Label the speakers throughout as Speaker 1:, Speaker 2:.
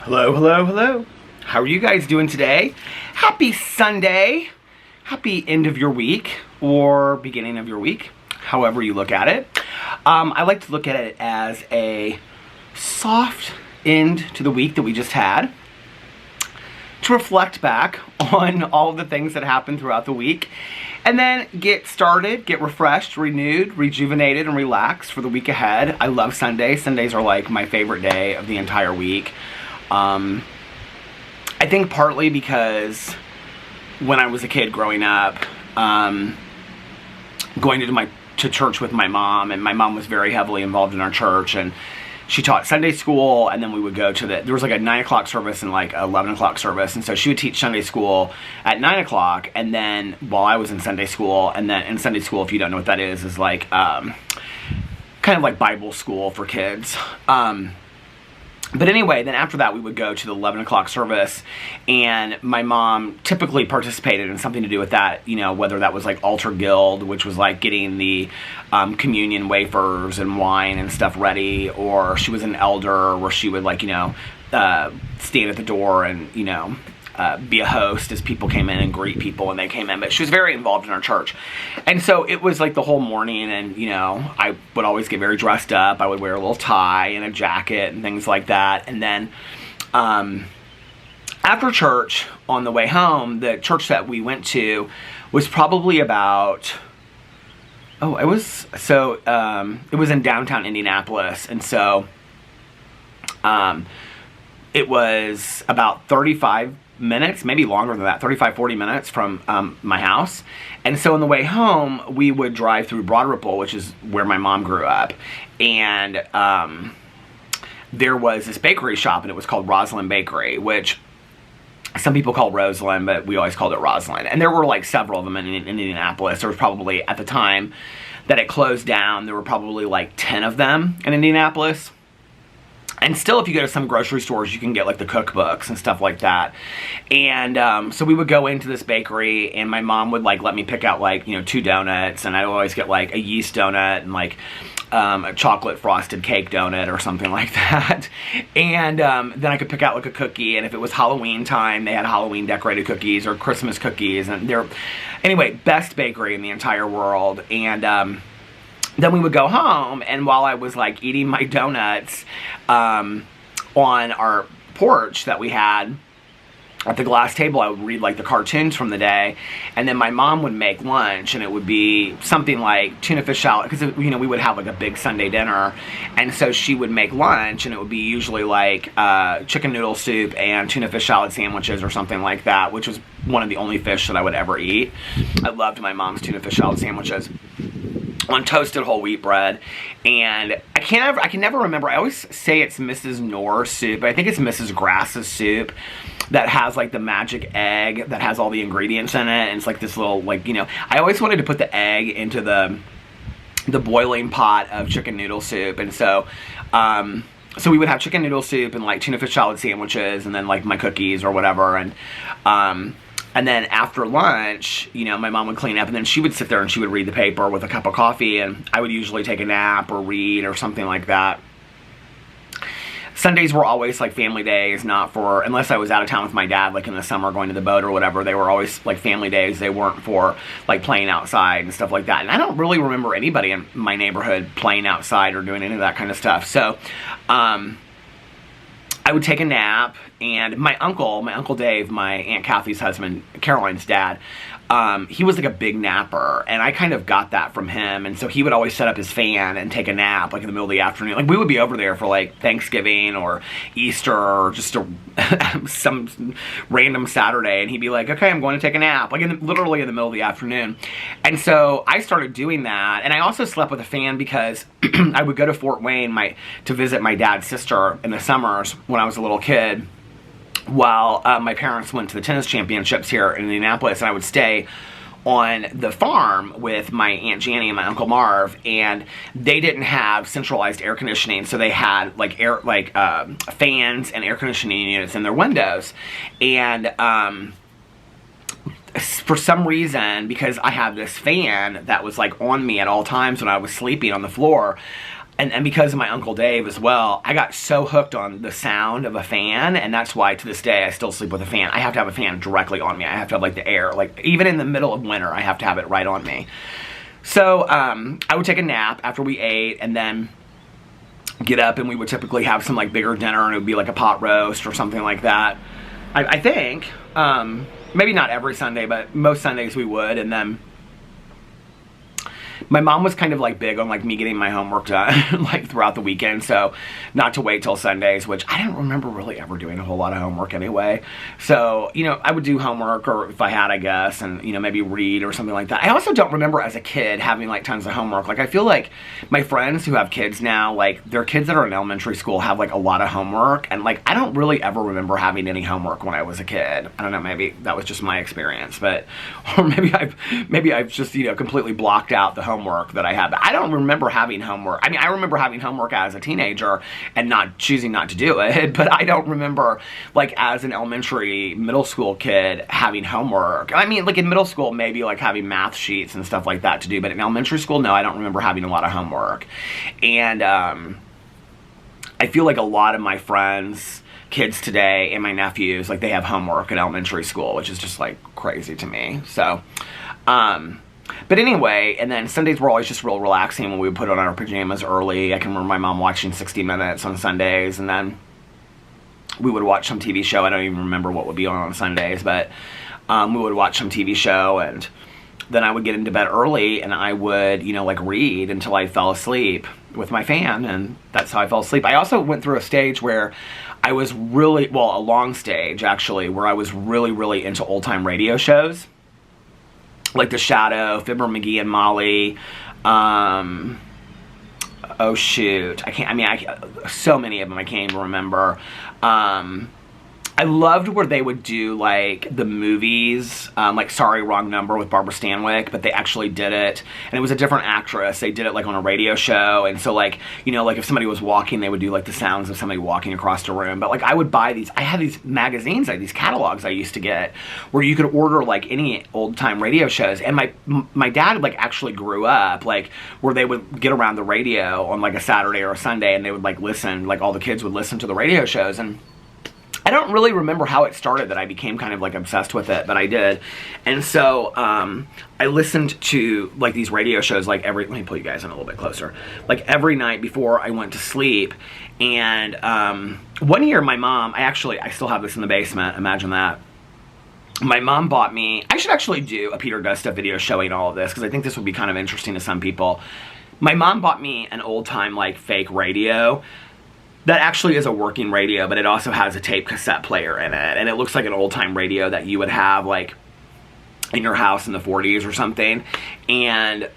Speaker 1: Hello, hello, hello. How are you guys doing today? Happy Sunday. Happy end of your week or beginning of your week, however you look at it. I like to look at it as a soft end to the week that we just had, to reflect back on all of the things that happened throughout the week, and then get started, get refreshed, renewed, rejuvenated, and relaxed for the week ahead. I love Sundays. Sundays are like my favorite day of the entire week. I think partly because when I was a kid growing up, going to church with my mom, and my mom was very heavily involved in our church, and she taught Sunday school, and then we would go to there was like a 9 o'clock service and like 11 o'clock service, and so she would teach Sunday school at 9 o'clock, and then while I was in Sunday school, and then in Sunday school, if you don't know what that is like, kind of like Bible school for kids. But anyway, then after that, we would go to the 11 o'clock service, and my mom typically participated in something to do with that, you know, whether that was like altar guild, which was like getting the communion wafers and wine and stuff ready, or she was an elder where she would like, you know, stand at the door and, you know, be a host as people came in and greet people when they came in. But she was very involved in our church. And so it was like the whole morning, and, you know, I would always get very dressed up. I would wear a little tie and a jacket and things like that. And then after church, on the way home, the church that we went to was probably about, it was in downtown Indianapolis. And so it was about 35 minutes, maybe longer than that, 40 minutes from my house. And so on the way home, we would drive through Broad Ripple, which is where my mom grew up. And there was this bakery shop, and it was called Rosalind Bakery, which some people call Rosalind, but we always called it Rosalind. And there were like several of them in Indianapolis. There was probably, at the time that it closed down, there were probably like 10 of them in Indianapolis. And still, if you go to some grocery stores, you can get like the cookbooks and stuff like that. And so we would go into this bakery, and my mom would like let me pick out like, you know, 2 donuts, and I'd always get like a yeast donut and like a chocolate frosted cake donut or something like that. And then I could pick out like a cookie, and if it was Halloween time, they had Halloween decorated cookies or Christmas cookies, and anyway, best bakery in the entire world. And then we would go home, and while I was like eating my donuts on our porch that we had at the glass table, I would read like the cartoons from the day, and then my mom would make lunch, and it would be something like tuna fish salad, because, you know, we would have like a big Sunday dinner, and so she would make lunch, and it would be usually like chicken noodle soup and tuna fish salad sandwiches or something like that, which was one of the only fish that I would ever eat. I loved my mom's tuna fish salad sandwiches on toasted whole wheat bread. And I can never remember. I always say it's Mrs. Knorr's soup, but I think it's Mrs. Grass's soup that has like the magic egg that has all the ingredients in it, and it's like this little, like, you know, I always wanted to put the egg into the boiling pot of chicken noodle soup. And so we would have chicken noodle soup and like tuna fish salad sandwiches, and then like my cookies or whatever. And then after lunch, you know, my mom would clean up, and then she would sit there and she would read the paper with a cup of coffee, and I would usually take a nap or read or something like that. Sundays were always like family days, unless I was out of town with my dad, like in the summer going to the boat or whatever. They were always like family days. They weren't for like playing outside and stuff like that. And I don't really remember anybody in my neighborhood playing outside or doing any of that kind of stuff. So, I would take a nap, and my uncle Dave, my Aunt Kathy's husband, Caroline's dad, he was like a big napper, and I kind of got that from him. And so he would always set up his fan and take a nap like in the middle of the afternoon. Like we would be over there for like Thanksgiving or Easter or just some random Saturday, and he'd be like, okay, I'm going to take a nap, like literally in the middle of the afternoon. And so I started doing that, and I also slept with a fan because I would go to Fort Wayne to visit my dad's sister in the summers when I was a little kid, while my parents went to the tennis championships here in Indianapolis, and I would stay on the farm with my Aunt Janny and my Uncle Marv, and they didn't have centralized air conditioning, so they had like fans and air conditioning units in their windows. And for some reason, because I had this fan that was like on me at all times when I was sleeping on the floor, and because of my Uncle Dave as well, I got so hooked on the sound of a fan, and that's why to this day I still sleep with a fan. I have to have a fan directly on me. I have to have like the air, like even in the middle of winter, I have to have it right on me. So I would take a nap after we ate, and then get up, and we would typically have some like bigger dinner, and it would be like a pot roast or something like that. I think maybe not every Sunday, but most Sundays we would. And then my mom was kind of like big on like me getting my homework done like throughout the weekend, so not to wait till Sundays, which I don't remember really ever doing a whole lot of homework anyway. So, you know, I would do homework, or if I had, I guess, and, you know, maybe read or something like that. I also don't remember as a kid having like tons of homework. Like I feel like my friends who have kids now, like their kids that are in elementary school have like a lot of homework, and like I don't really ever remember having any homework when I was a kid. I don't know, maybe that was just my experience, but or maybe I've just, you know, completely blocked out the homework that I had. But I don't remember having homework. I mean, I remember having homework as a teenager and not choosing not to do it, but I don't remember like as an elementary, middle school kid having homework. I mean, like in middle school, maybe like having math sheets and stuff like that to do, but in elementary school, no, I don't remember having a lot of homework. And I feel like a lot of my friends, kids today, and my nephews, like they have homework in elementary school, which is just like crazy to me. So but anyway, and then Sundays were always just real relaxing when we would put on our pajamas early. I can remember my mom watching 60 Minutes on Sundays, and then we would watch some TV show. I don't even remember what would be on Sundays, but we would watch some TV show, and then I would get into bed early, and I would, you know, like read until I fell asleep with my fan, and that's how I fell asleep. I also went through a stage where I was really, well, a long stage actually, where I was really, really into old-time radio shows. Like The Shadow, Fibber McGee and Molly, oh shoot, so many of them I can't even remember. I loved where they would do like the movies, like Sorry Wrong Number with Barbara Stanwyck, but they actually did it, and it was a different actress. They did it like on a radio show, and so like, you know, like if somebody was walking, they would do like the sounds of somebody walking across the room. But like I would buy these, I had these magazines, like these catalogs I used to get, where you could order like any old time radio shows. And my dad like actually grew up like where they would get around the radio on like a Saturday or a Sunday, and they would like listen, like all the kids would listen to the radio shows. And I don't really remember how it started that I became kind of like obsessed with it, but I did. And so I listened to like these radio shows like let me pull you guys in a little bit closer, like every night before I went to sleep. And one year my mom, I still have this in the basement, imagine that. My mom bought me, I should actually do a Peter Does Stuff video showing all of this, because I think this would be kind of interesting to some people. My mom bought me an old time like fake radio that actually is a working radio, but it also has a tape cassette player in it. And it looks like an old time radio that you would have like in your house in the 40s or something. And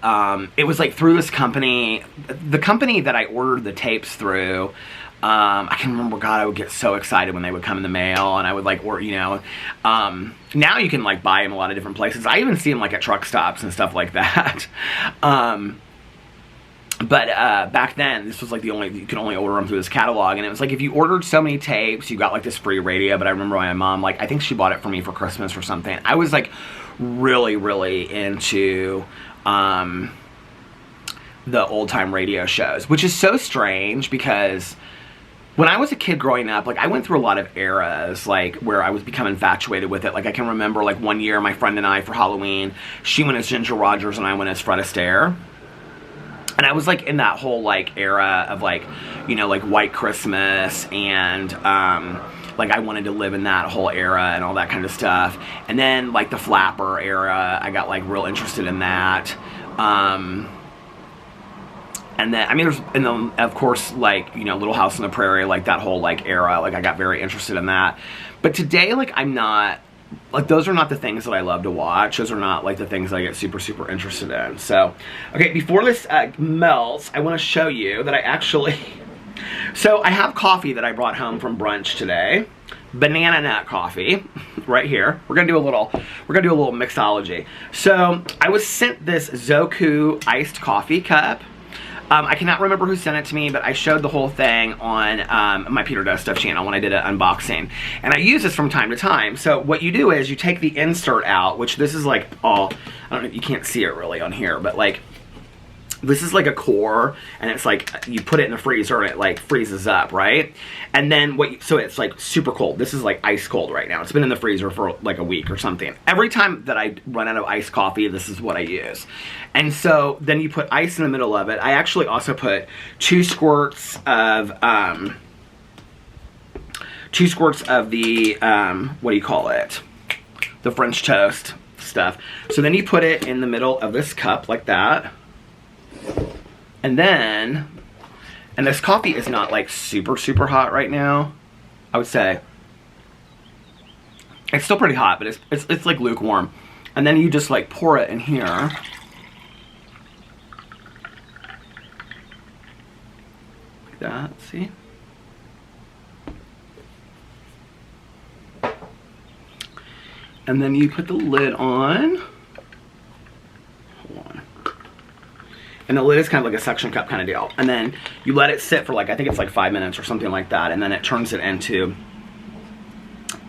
Speaker 1: it was like through this company, the company that I ordered the tapes through. I can remember, God, I would get so excited when they would come in the mail, and I would like, or, you know, now you can like buy them a lot of different places. I even see them like at truck stops and stuff like that. But back then, this was like you could only order them through this catalog, and it was like if you ordered so many tapes, you got like this free radio. But I remember my mom, like I think she bought it for me for Christmas or something. I was like really, really into the old time radio shows, which is so strange because when I was a kid growing up, like I went through a lot of eras, like where I was becoming infatuated with it. Like I can remember like one year my friend and I for Halloween, she went as Ginger Rogers and I went as Fred Astaire. And I was like in that whole like era of like, you know, like White Christmas and like I wanted to live in that whole era and all that kind of stuff. And then like the Flapper era, I got like real interested in that. And then, I mean, and then of course like, you know, Little House on the Prairie, like that whole like era, like I got very interested in that. But today, like I'm not, like those are not the things that I love to watch. Those are not like the things I get super, super interested in. So, okay, before this melts, I want to show you that I actually, so I have coffee that I brought home from brunch today. Banana nut coffee, right here. We're gonna do a little mixology. So I was sent this Zoku iced coffee cup. I cannot remember who sent it to me, but I showed the whole thing on my Peter Does Stuff channel when I did an unboxing. And I use this from time to time. So what you do is you take the insert out, which this is like all, I don't know if you can't see it really on here, but like This is like a core, and it's like you put it in the freezer and it like freezes up, right? And then so it's like super cold. This is like ice cold right now. It's been in the freezer for like a week or something. Every time that I run out of iced coffee, this is what I use. And so then you put ice in the middle of it. I actually also put 2 squirts of the what do you call it? The French toast stuff. So then you put it in the middle of this cup like that. And then, and this coffee is not like super, super hot right now. I would say it's still pretty hot, but it's like lukewarm. And then you just like pour it in here. Like that, see? And then you put the lid on. Hold on. And the lid is kind of like a suction cup kind of deal. And then you let it sit for like, I think it's like 5 minutes or something like that. And then it turns it into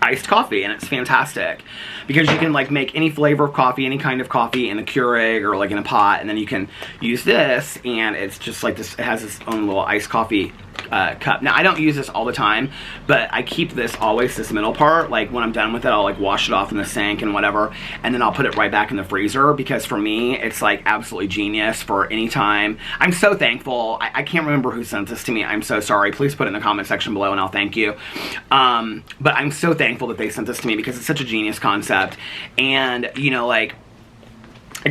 Speaker 1: iced coffee, and it's fantastic because you can like make any flavor of coffee, any kind of coffee in a Keurig or like in a pot, and then you can use this, and it's just like this. It has its own little iced coffee cup. Now I don't use this all the time, but I keep this always, this middle part, like when I'm done with it, I'll like wash it off in the sink and whatever, and then I'll put it right back in the freezer, because for me it's like absolutely genius for any time. I'm so thankful. I can't remember who sent this to me. I'm so sorry. Please put it in the comment section below and I'll thank you. But I'm so thankful that they sent this to me because it's such a genius concept. And you know, like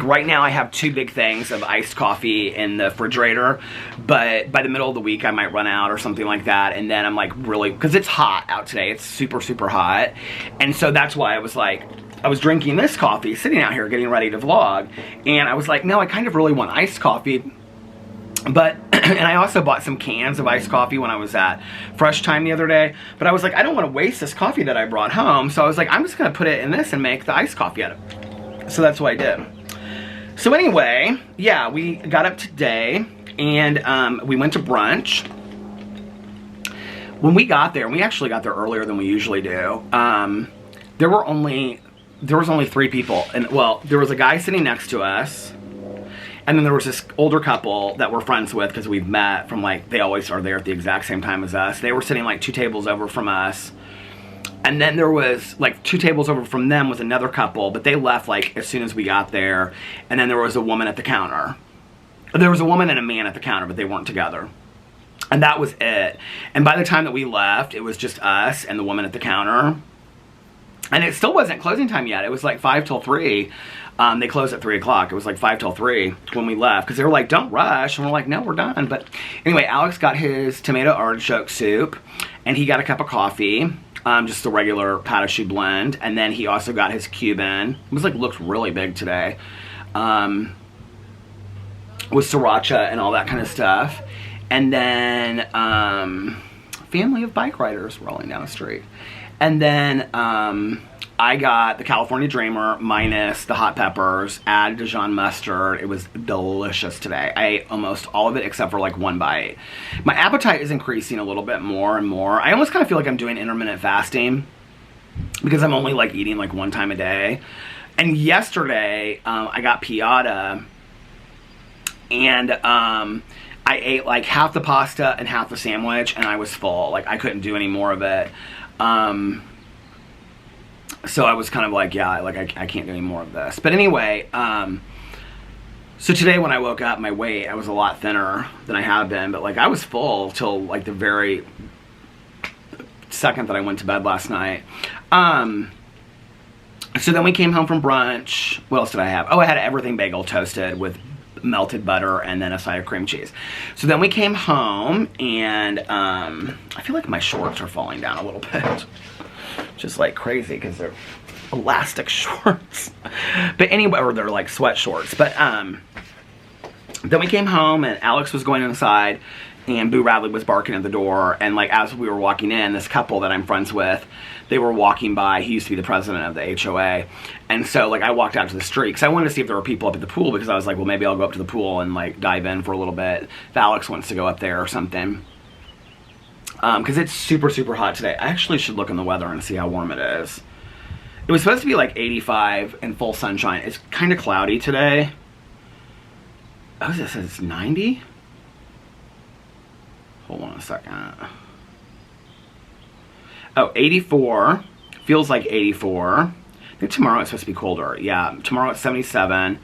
Speaker 1: right now I have 2 big things of iced coffee in the refrigerator, but by the middle of the week I might run out or something like that, and then I'm like really, because it's hot out today, it's super, super hot, and so that's why I was like, I was drinking this coffee, sitting out here getting ready to vlog, and I was like, no, I kind of really want iced coffee. But, and I also bought some cans of iced coffee when I was at Fresh Time the other day, but I was like, I don't want to waste this coffee that I brought home, so I was like, I'm just going to put it in this and make the iced coffee out of it. So that's what I did. So anyway, yeah, we got up today, and we went to brunch. When we got there, and we actually got there earlier than we usually do, there was only 3 people, and well, there was a guy sitting next to us, and then there was this older couple that we're friends with because we've met from like, they always are there at the exact same time as us. They were sitting like 2 tables over from us. And then there was like 2 tables over from them was another couple, but they left like as soon as we got there. And then there was a woman at the counter. There was a woman and a man at the counter, but they weren't together. And that was it. And by the time that we left, it was just us and the woman at the counter. And it still wasn't closing time yet. It was like 5 till 3. They closed at 3 o'clock. It was like 5 till 3 when we left, because they were like, don't rush. And we're like, no, we're done. But anyway, Alex got his tomato artichoke soup, and he got a cup of coffee. Just a regular pat of choux blend, and then he also got his Cuban. It was like, looked really big today, with sriracha and all that kind of stuff. And then family of bike riders rolling down the street. And then I got the California Dreamer minus the hot peppers, add Dijon mustard. It was delicious today. I ate almost all of it except for like 1 bite. My appetite is increasing a little bit more and more. I almost kind of feel like I'm doing intermittent fasting because I'm only like eating like 1 time a day. And yesterday I got piata, and I ate like half the pasta and half the sandwich, and I was full. Like I couldn't do any more of it. So I was kind of like, yeah, like I can't do any more of this. But anyway, so today when I woke up, my weight, I was a lot thinner than I have been, but like I was full till like the very second that I went to bed last night. So then we came home from brunch. What else did I have? Oh, I had an everything bagel toasted with melted butter and then a side of cream cheese. So then we came home, and I feel like my shorts are falling down a little bit. Just like crazy because they're elastic shorts. But anyway, or they're like sweat shorts. But then we came home, and Alex was going inside, and Boo Radley was barking at the door. And like as we were walking in, this couple that I'm friends with, they were walking by. He used to be the president of the HOA. And so like I walked out to the street because I wanted to see if there were people up at the pool, because I was like, well, maybe I'll go up to the pool and like dive in for a little bit if Alex wants to go up there or something. Because it's super, super hot today. I actually should look in the weather and see how warm it is. It was supposed to be like 85 and full sunshine. It's kind of cloudy today. Oh, this is 90? Hold on a second. Oh, 84. Feels like 84. I think tomorrow it's supposed to be colder. Yeah, tomorrow it's 77.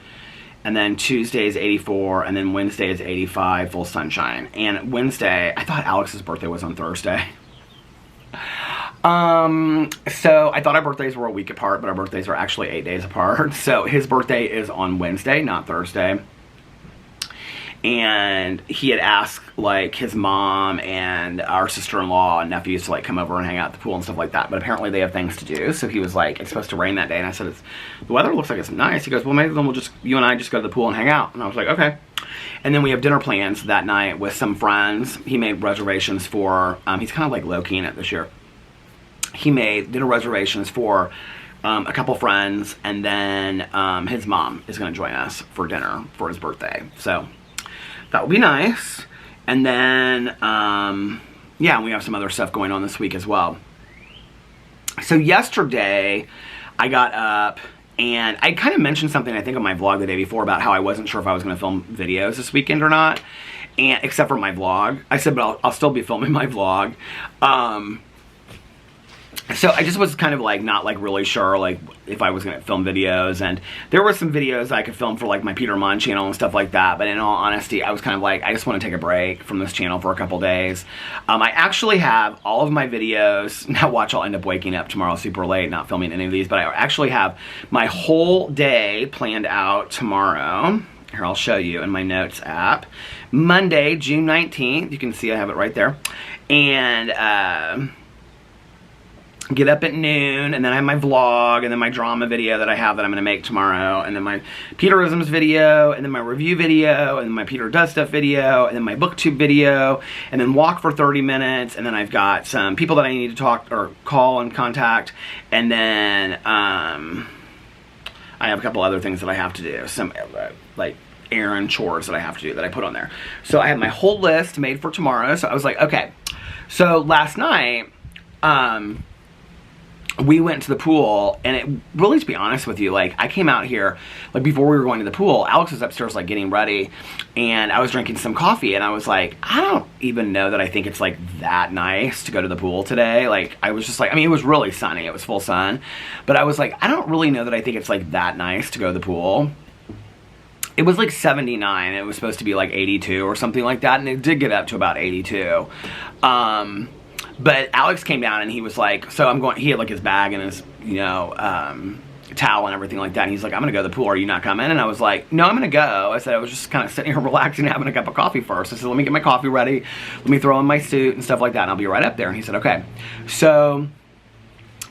Speaker 1: And then Tuesday is 84. And then Wednesday is 85, full sunshine. And Wednesday, I thought Alex's birthday was on Thursday. So I thought our birthdays were a week apart, but our birthdays are actually 8 days apart. So his birthday is on Wednesday, not Thursday. And he had asked, like, his mom and our sister-in-law and nephews to, like, come over and hang out at the pool and stuff like that. But apparently they have things to do. So he was like, it's supposed to rain that day. And I said, the weather looks like it's nice. He goes, well, maybe then you and I just go to the pool and hang out. And I was like, okay. And then we have dinner plans that night with some friends. He made reservations for, he's kind of like low-key in it this year. He made dinner reservations for a couple friends. And then his mom is going to join us for dinner for his birthday. So that would be nice. And then, yeah, we have some other stuff going on this week as well. So yesterday, I got up, and I kind of mentioned something, I think, on my vlog the day before about how I wasn't sure if I was going to film videos this weekend or not, and except for my vlog. I said, but I'll still be filming my vlog. So I just was kind of like not like really sure like if I was going to film videos, and there were some videos I could film for like my Peter Monn channel and stuff like that, but in all honesty I was kind of like, I just want to take a break from this channel for a couple days. I actually have all of my videos, now watch, I'll end up waking up tomorrow super late not filming any of these, but I actually have my whole day planned out tomorrow. Here, I'll show you in my notes app. Monday, June 19th, you can see I have it right there, and get up at noon, and then I have my vlog, and then my drama video that I have that I'm going to make tomorrow, and then my Peterisms video, and then my review video, and then my Peter Does Stuff video, and then my booktube video, and then walk for 30 minutes, and then I've got some people that I need to talk or call and contact, and then I have a couple other things that I have to do, some like errand chores that I have to do that I put on there. So I have my whole list made for tomorrow, so I was like, okay. So last night, we went to the pool, and it really, to be honest with you, like, I came out here, like, before we were going to the pool, Alex was upstairs, like, getting ready, and I was drinking some coffee, and I was like, I don't even know that I think it's, like, that nice to go to the pool today. Like, I was just like, I mean, it was really sunny, it was full sun, but I was like, I don't really know that I think it's, like, that nice to go to the pool. It was, like, 79, it was supposed to be, like, 82 or something like that, and it did get up to about 82. But Alex came down and he was like, so I'm going, he had like his bag and his, you know, towel and everything like that. And he's like, I'm going to go to the pool. Are you not coming? And I was like, no, I'm going to go. I said, I was just kind of sitting here relaxing, having a cup of coffee first. I said, let me get my coffee ready. Let me throw on my suit and stuff like that. And I'll be right up there. And he said, okay. So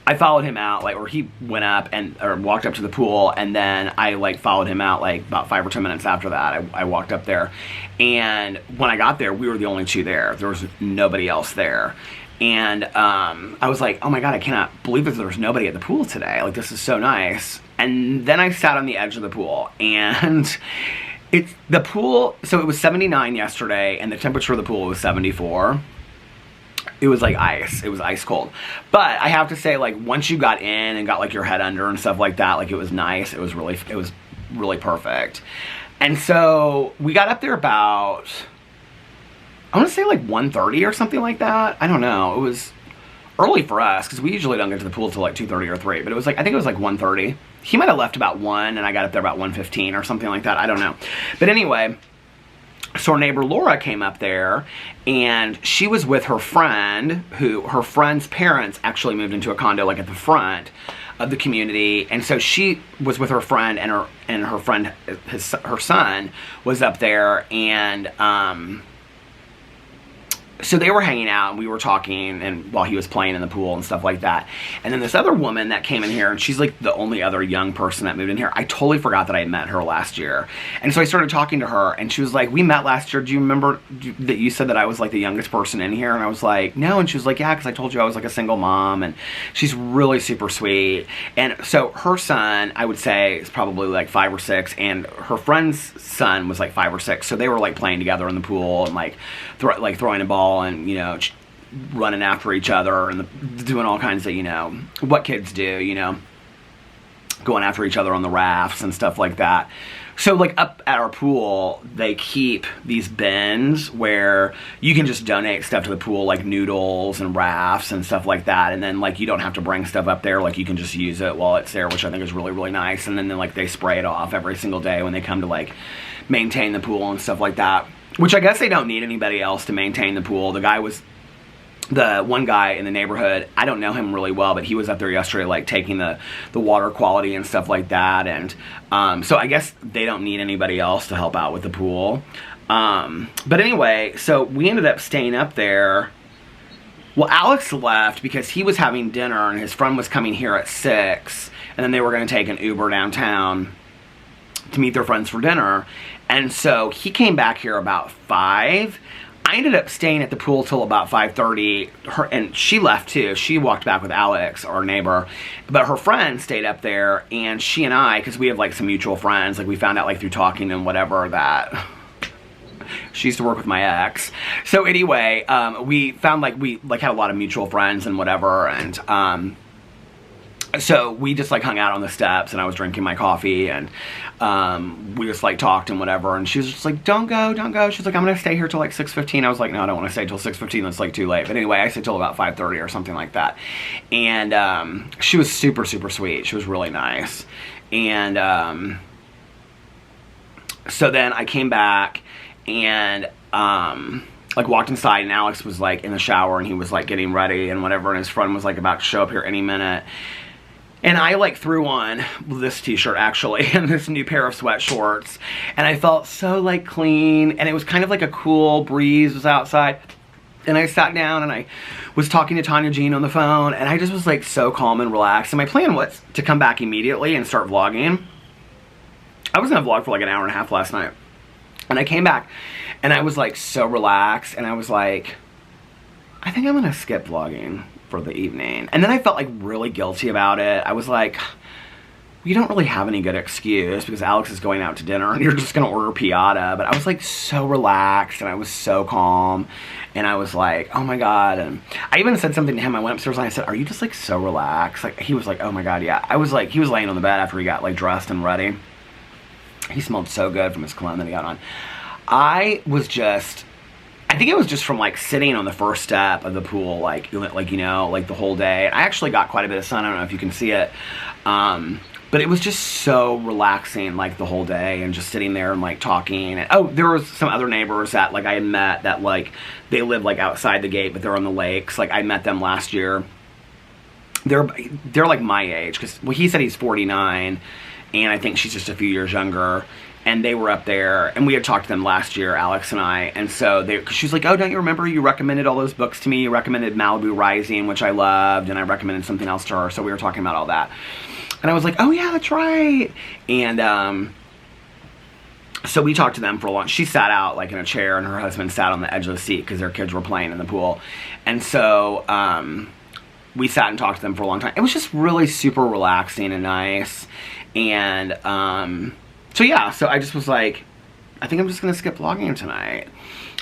Speaker 1: I followed him out, like, or he went up or walked up to the pool, and then I, like, followed him out, like, about 5 or 10 minutes after that. I walked up there. And when I got there, we were the only two there. There was nobody else there. And I was like, oh my God, I cannot believe that there's nobody at the pool today. Like, this is so nice. And then I sat on the edge of the pool, and it's the pool, so it was 79 yesterday, and the temperature of the pool was 74. It was like ice. It was ice cold. But I have to say, like, once you got in and got, like, your head under and stuff like that, like, it was nice. It was really perfect. And so we got up there about, I want to say like 1:30 or something like that. I don't know. It was early for us because we usually don't get to the pool till like 2:30 or 3. But it was like, I think it was like 1:30. He might have left about 1 and I got up there about 1:15 or something like that. I don't know. But anyway, so our neighbor Laura came up there, and she was with her friend, her friend's parents actually moved into a condo like at the front of the community, and so she was with her friend, and her friend, her son was up there, and so they were hanging out, and we were talking, and while he was playing in the pool and stuff like that. And then this other woman that came in here, and she's like the only other young person that moved in here. I totally forgot that I had met her last year. And so I started talking to her, and she was like, we met last year. Do you remember that you said that I was like the youngest person in here? And I was like, no. And she was like, yeah, because I told you I was like a single mom. And she's really super sweet. And so her son, I would say, is probably like 5 or 6, and her friend's son was like 5 or 6. So they were like playing together in the pool and like throwing a ball and, you know, running after each other and doing all kinds of, you know, what kids do, you know, going after each other on the rafts and stuff like that. So, like, up at our pool, they keep these bins where you can just donate stuff to the pool, like noodles and rafts and stuff like that. And then, like, you don't have to bring stuff up there. Like, you can just use it while it's there, which I think is really, really nice. And then, like, they spray it off every single day when they come to, like, maintain the pool and stuff like that. Which I guess they don't need anybody else to maintain the pool. The one guy in the neighborhood, I don't know him really well, but he was up there yesterday, like, taking the water quality and stuff like that. And so I guess they don't need anybody else to help out with the pool. But anyway, so we ended up staying up there. Well, Alex left because he was having dinner and his friend was coming here at 6. And then they were going to take an Uber downtown to meet their friends for dinner. And so he came back here about 5. I ended up staying at the pool till about 5:30, and she left too. She walked back with Alex, our neighbor, but her friend stayed up there, and she and I, because we have like some mutual friends, like we found out like through talking and whatever that she used to work with my ex. So anyway, we found like we like had a lot of mutual friends and whatever, and so we just like hung out on the steps, and I was drinking my coffee, and we just like talked and whatever, and she was just like, don't go. She's like, I'm gonna stay here till like 6:15. I was like, no, I don't want to stay till 6:15. It's like too late. But anyway, I stayed till about 5:30 or something like that. And she was super, super sweet. She was really nice. And so then I came back and like walked inside, and Alex was like in the shower, and he was like getting ready and whatever, and his friend was like about to show up here any minute. And I like threw on this t-shirt actually and this new pair of sweat shorts, and I felt so like clean, and it was kind of like a cool breeze was outside, and I sat down and I was talking to Tanya Jean on the phone, and I just was like so calm and relaxed. And my plan was to come back immediately and start vlogging. I was gonna vlog for like an hour and a half last night, and I came back and I was like so relaxed, and I was like, I think I'm gonna skip vlogging for the evening. And then I felt like really guilty about it. I was like, you don't really have any good excuse because Alex is going out to dinner and you're just gonna order piata. But I was like so relaxed, and I was so calm, and I was like, oh my god. And I even said something to him. I went upstairs and I said, are you just like so relaxed? Like, he was like, oh my god, yeah. I was like, he was laying on the bed after he got like dressed and ready. He smelled so good from his cologne that he got on. I think it was just from like sitting on the first step of the pool, like you know, like the whole day. I actually got quite a bit of sun. I don't know if you can see it, but it was just so relaxing, like the whole day, and just sitting there and like talking. And oh, there was some other neighbors that like I had met that like they live like outside the gate, but they're on the lakes. Like I met them last year. They're like my age, because well, he said he's 49, and I think she's just a few years younger. And they were up there, and we had talked to them last year, Alex and I, and so she's like, oh, don't you remember you recommended all those books to me? You recommended Malibu Rising, which I loved, and I recommended something else to her, so we were talking about all that. And I was like, oh yeah, that's right. And so we talked to them for a long. She sat out like in a chair, and her husband sat on the edge of the seat because their kids were playing in the pool. And so we sat and talked to them for a long time. It was just really super relaxing and nice. And so yeah, so I just was like, I think I'm just gonna skip vlogging tonight,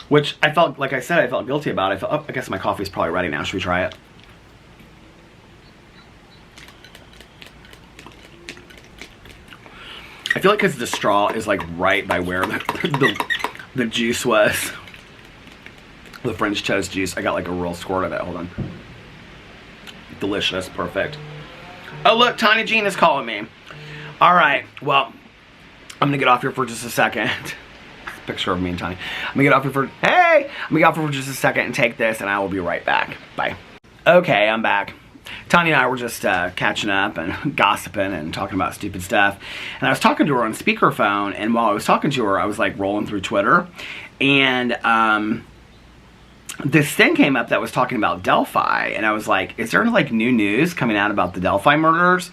Speaker 1: which I felt, like I said, I felt guilty about. I guess my coffee's probably ready now. Should we try it? I feel like because the straw is like right by where the juice was, the French toast juice. I got like a real squirt of it. Hold on. Delicious, perfect. Oh look, Tanya Jean is calling me. All right, well, I'm gonna get off here for just a second. Picture of me and Tanya. I'm gonna get off here for just a second and take this, and I will be right back. Bye. Okay, I'm back. Tanya and I were just catching up and gossiping and talking about stupid stuff. And I was talking to her on speakerphone, and while I was talking to her, I was like rolling through Twitter, and this thing came up that was talking about Delphi, and I was like, is there like new news coming out about the Delphi murders?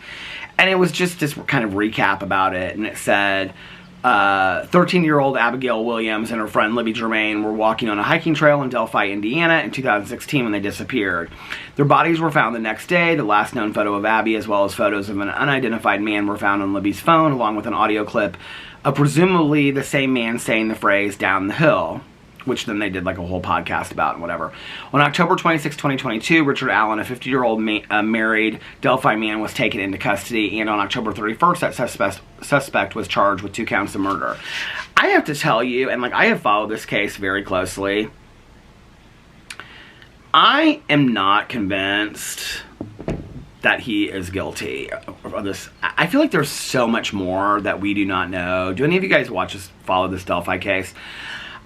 Speaker 1: And it was just this kind of recap about it, and it said 13-year-old Abigail Williams and her friend Libby Germain were walking on a hiking trail in Delphi, Indiana in 2016 when they disappeared. Their bodies were found the next day. The last known photo of Abby, as well as photos of an unidentified man, were found on Libby's phone, along with an audio clip of presumably the same man saying the phrase, "down the hill." which then they did like a whole podcast about and whatever. On October 26, 2022, Richard Allen, a 50-year-old married Delphi man, was taken into custody, and on October 31st, that suspect was charged with 2 counts of murder. I have to tell you, and like I have followed this case very closely, I am not convinced that he is guilty of this. I feel like there's so much more that we do not know. Do any of you guys follow this Delphi case?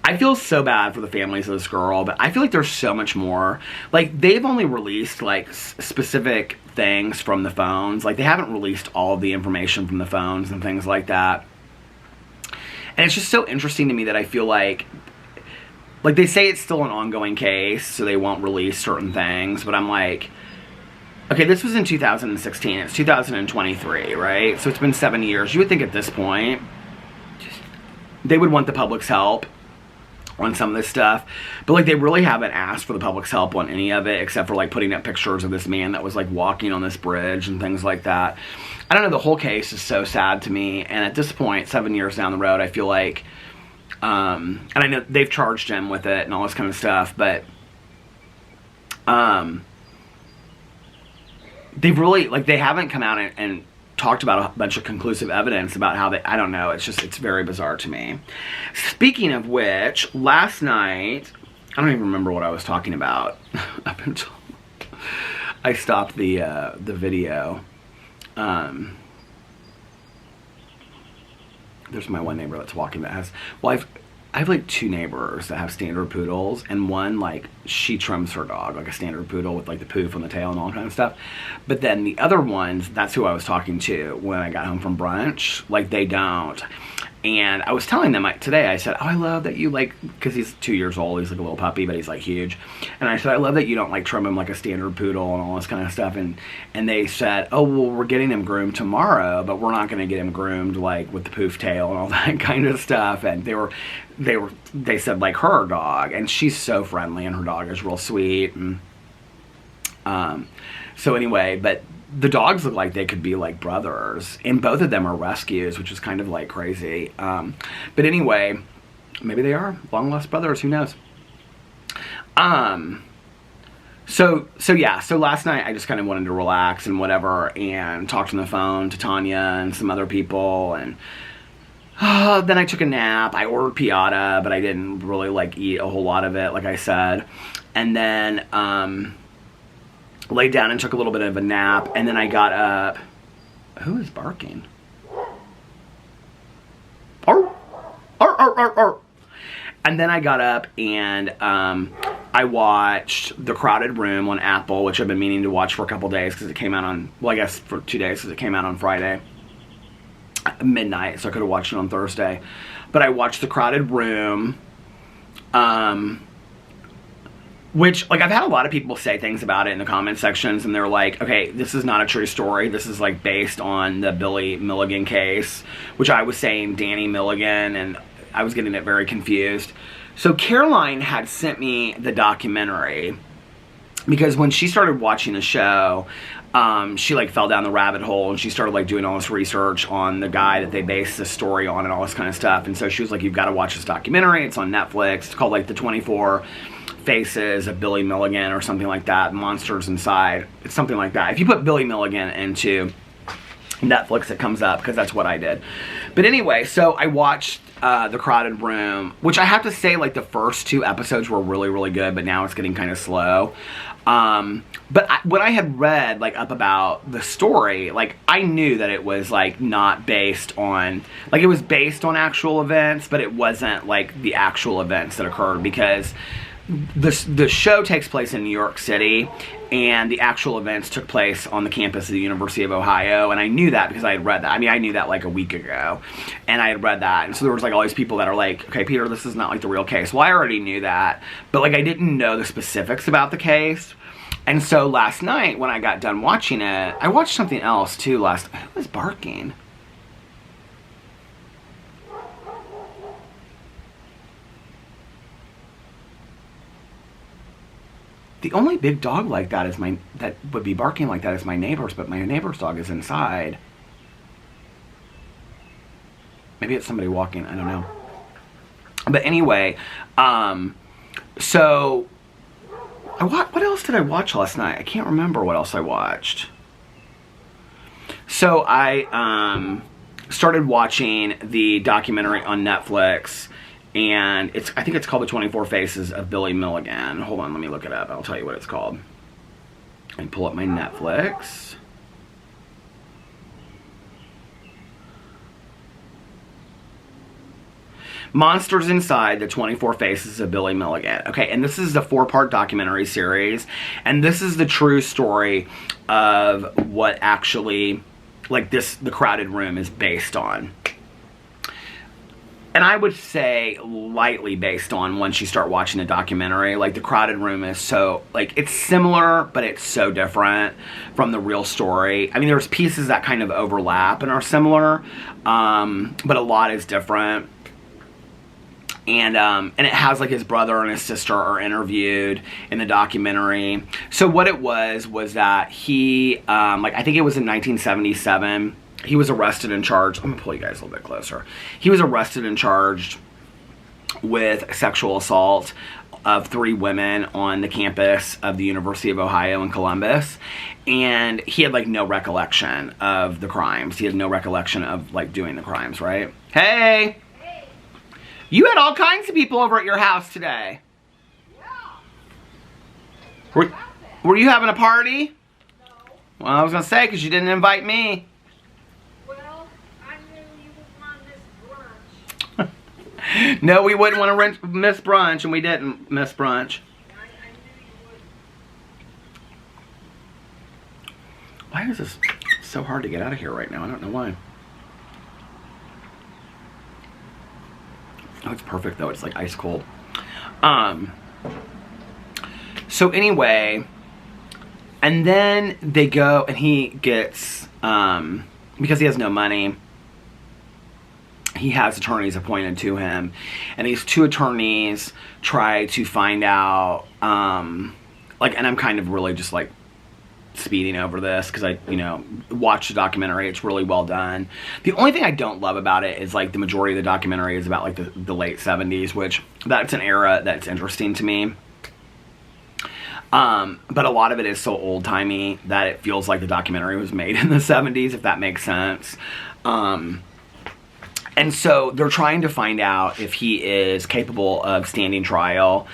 Speaker 1: I feel so bad for the families of this girl, but I feel like there's so much more. Like, they've only released, like, specific things from the phones. Like, they haven't released all of the information from the phones and things like that. And it's just so interesting to me that I feel like they say it's still an ongoing case, so they won't release certain things, but I'm like, okay, this was in 2016, it's 2023, right? So it's been 7 years. You would think at this point, they would want the public's help on some of this stuff, but like they really haven't asked for the public's help on any of it, except for like putting up pictures of this man that was like walking on this bridge and things like that. I don't know, the whole case is so sad to me, and at this point, 7 years down the road, I feel like, and I know they've charged him with it and all this kind of stuff, but they've really, like, they haven't come out and talked about a bunch of conclusive evidence about how they, I don't know, it's very bizarre to me. Speaking of which, last night, I don't even remember what I was talking about up until I stopped the video. There's my one neighbor that's walking that has, well, I have like 2 neighbors that have standard poodles, and one, like, she trims her dog like a standard poodle with like the poof on the tail and all kind of stuff. But then the other ones, that's who I was talking to when I got home from brunch, like, they don't. And I was telling them today, I said, oh, I love that you, like, because he's 2 years old, he's like a little puppy, but he's like huge. And I said, I love that you don't like trim him like a standard poodle and all this kind of stuff. And they said, oh, well, we're getting him groomed tomorrow, but we're not going to get him groomed like with the poof tail and all that kind of stuff. And they said, like, her dog, and she's so friendly, and her dog is real sweet. And so anyway, but the dogs look like they could be like brothers, and both of them are rescues, which is kind of like crazy. But anyway, maybe they are long lost brothers, who knows. So yeah, so last night I just kind of wanted to relax and whatever, and talked on the phone to Tanya and some other people, and then I took a nap. I ordered piata, but I didn't really like eat a whole lot of it, like I said. And then laid down and took a little bit of a nap, and then I got up. Who is barking? Arr, arr, arr, arr, arr. And then I got up and I watched The Crowded Room on Apple, which I've been meaning to watch for a couple days because it came out on, well, I guess for 2 days because it came out on Friday midnight, so I could have watched it on Thursday. But I watched The Crowded Room, which, like, I've had a lot of people say things about it in the comment sections, and they're like, okay, this is not a true story. This is, like, based on the Billy Milligan case, which I was saying Danny Milligan, and I was getting it very confused. So Caroline had sent me the documentary, because when she started watching the show, she, like, fell down the rabbit hole, and she started, like, doing all this research on the guy that they based this story on and all this kind of stuff. And so she was like, you've got to watch this documentary. It's on Netflix. It's called, like, The 24 Faces of Billy Milligan or something like that. Monsters Inside. It's something like that. If you put Billy Milligan into Netflix, it comes up, because that's what I did. But anyway, so I watched The Crowded Room, which I have to say, like, the first 2 episodes were really, really good, but now it's getting kind of slow. But when I had read, like, up about the story, like, I knew that it was, like, not based on, like, it was based on actual events, but it wasn't, like, the actual events that occurred, because the show takes place in New York City, and the actual events took place on the campus of the University of Ohio, and I knew that because I had read that. I mean, I knew that like a week ago, and I had read that, and so there was like all these people that are like, okay, Peter, this is not like the real case. Well, I already knew that, but like I didn't know the specifics about the case. And so last night when I got done watching it, I watched something else too last night. Who was barking? The only big dog like that is that would be barking like that is my neighbor's, but my neighbor's dog is inside. Maybe it's somebody walking, I don't know. But anyway, so what else did I watch last night? I can't remember what else I watched. So I started watching the documentary on Netflix, and I think it's called The 24 Faces of Billy Milligan. Hold on, let me look it up. I'll tell you what it's called. And pull up my Netflix. Monsters Inside, The 24 Faces of Billy Milligan. Okay, and this is a 4-part documentary series, and this is the true story of what actually, like, the Crowded Room is based on. And I would say lightly based on once you start watching the documentary. Like, the Crowded Room is so, like, it's similar, but it's so different from the real story. I mean, there's pieces that kind of overlap and are similar, but a lot is different. And it has, like, his brother and his sister are interviewed in the documentary. So what it was that he, like, I think it was in 1977, he was arrested and charged. I'm going to pull you guys a little bit closer. He was arrested and charged with sexual assault of 3 women on the campus of the University of Ohio in Columbus. And he had, like, no recollection of the crimes. He had no recollection of, like, doing the crimes, right? Hey! You had all kinds of people over at your house today. Yeah. Were you having a party?
Speaker 2: No.
Speaker 1: Well, I was going to say, because you didn't invite me.
Speaker 2: Well, I knew you would want to miss brunch.
Speaker 1: No, we wouldn't want to miss brunch, and we didn't miss brunch.
Speaker 2: I knew you would.
Speaker 1: Why is this so hard to get out of here right now? I don't know why. Oh, it's perfect though. It's like ice cold. So anyway, and then they go and he gets, because he has no money, he has attorneys appointed to him. And these 2 attorneys try to find out, like, and I'm kind of really just like speeding over this because I, watched the documentary. It's really well done. The only thing I don't love about it is, like, the majority of the documentary is about, like, the late 70s, which that's an era that's interesting to me. But a lot of it is so old-timey that it feels like the documentary was made in the 70s, if that makes sense. And so they're trying to find out if he is capable of standing trial,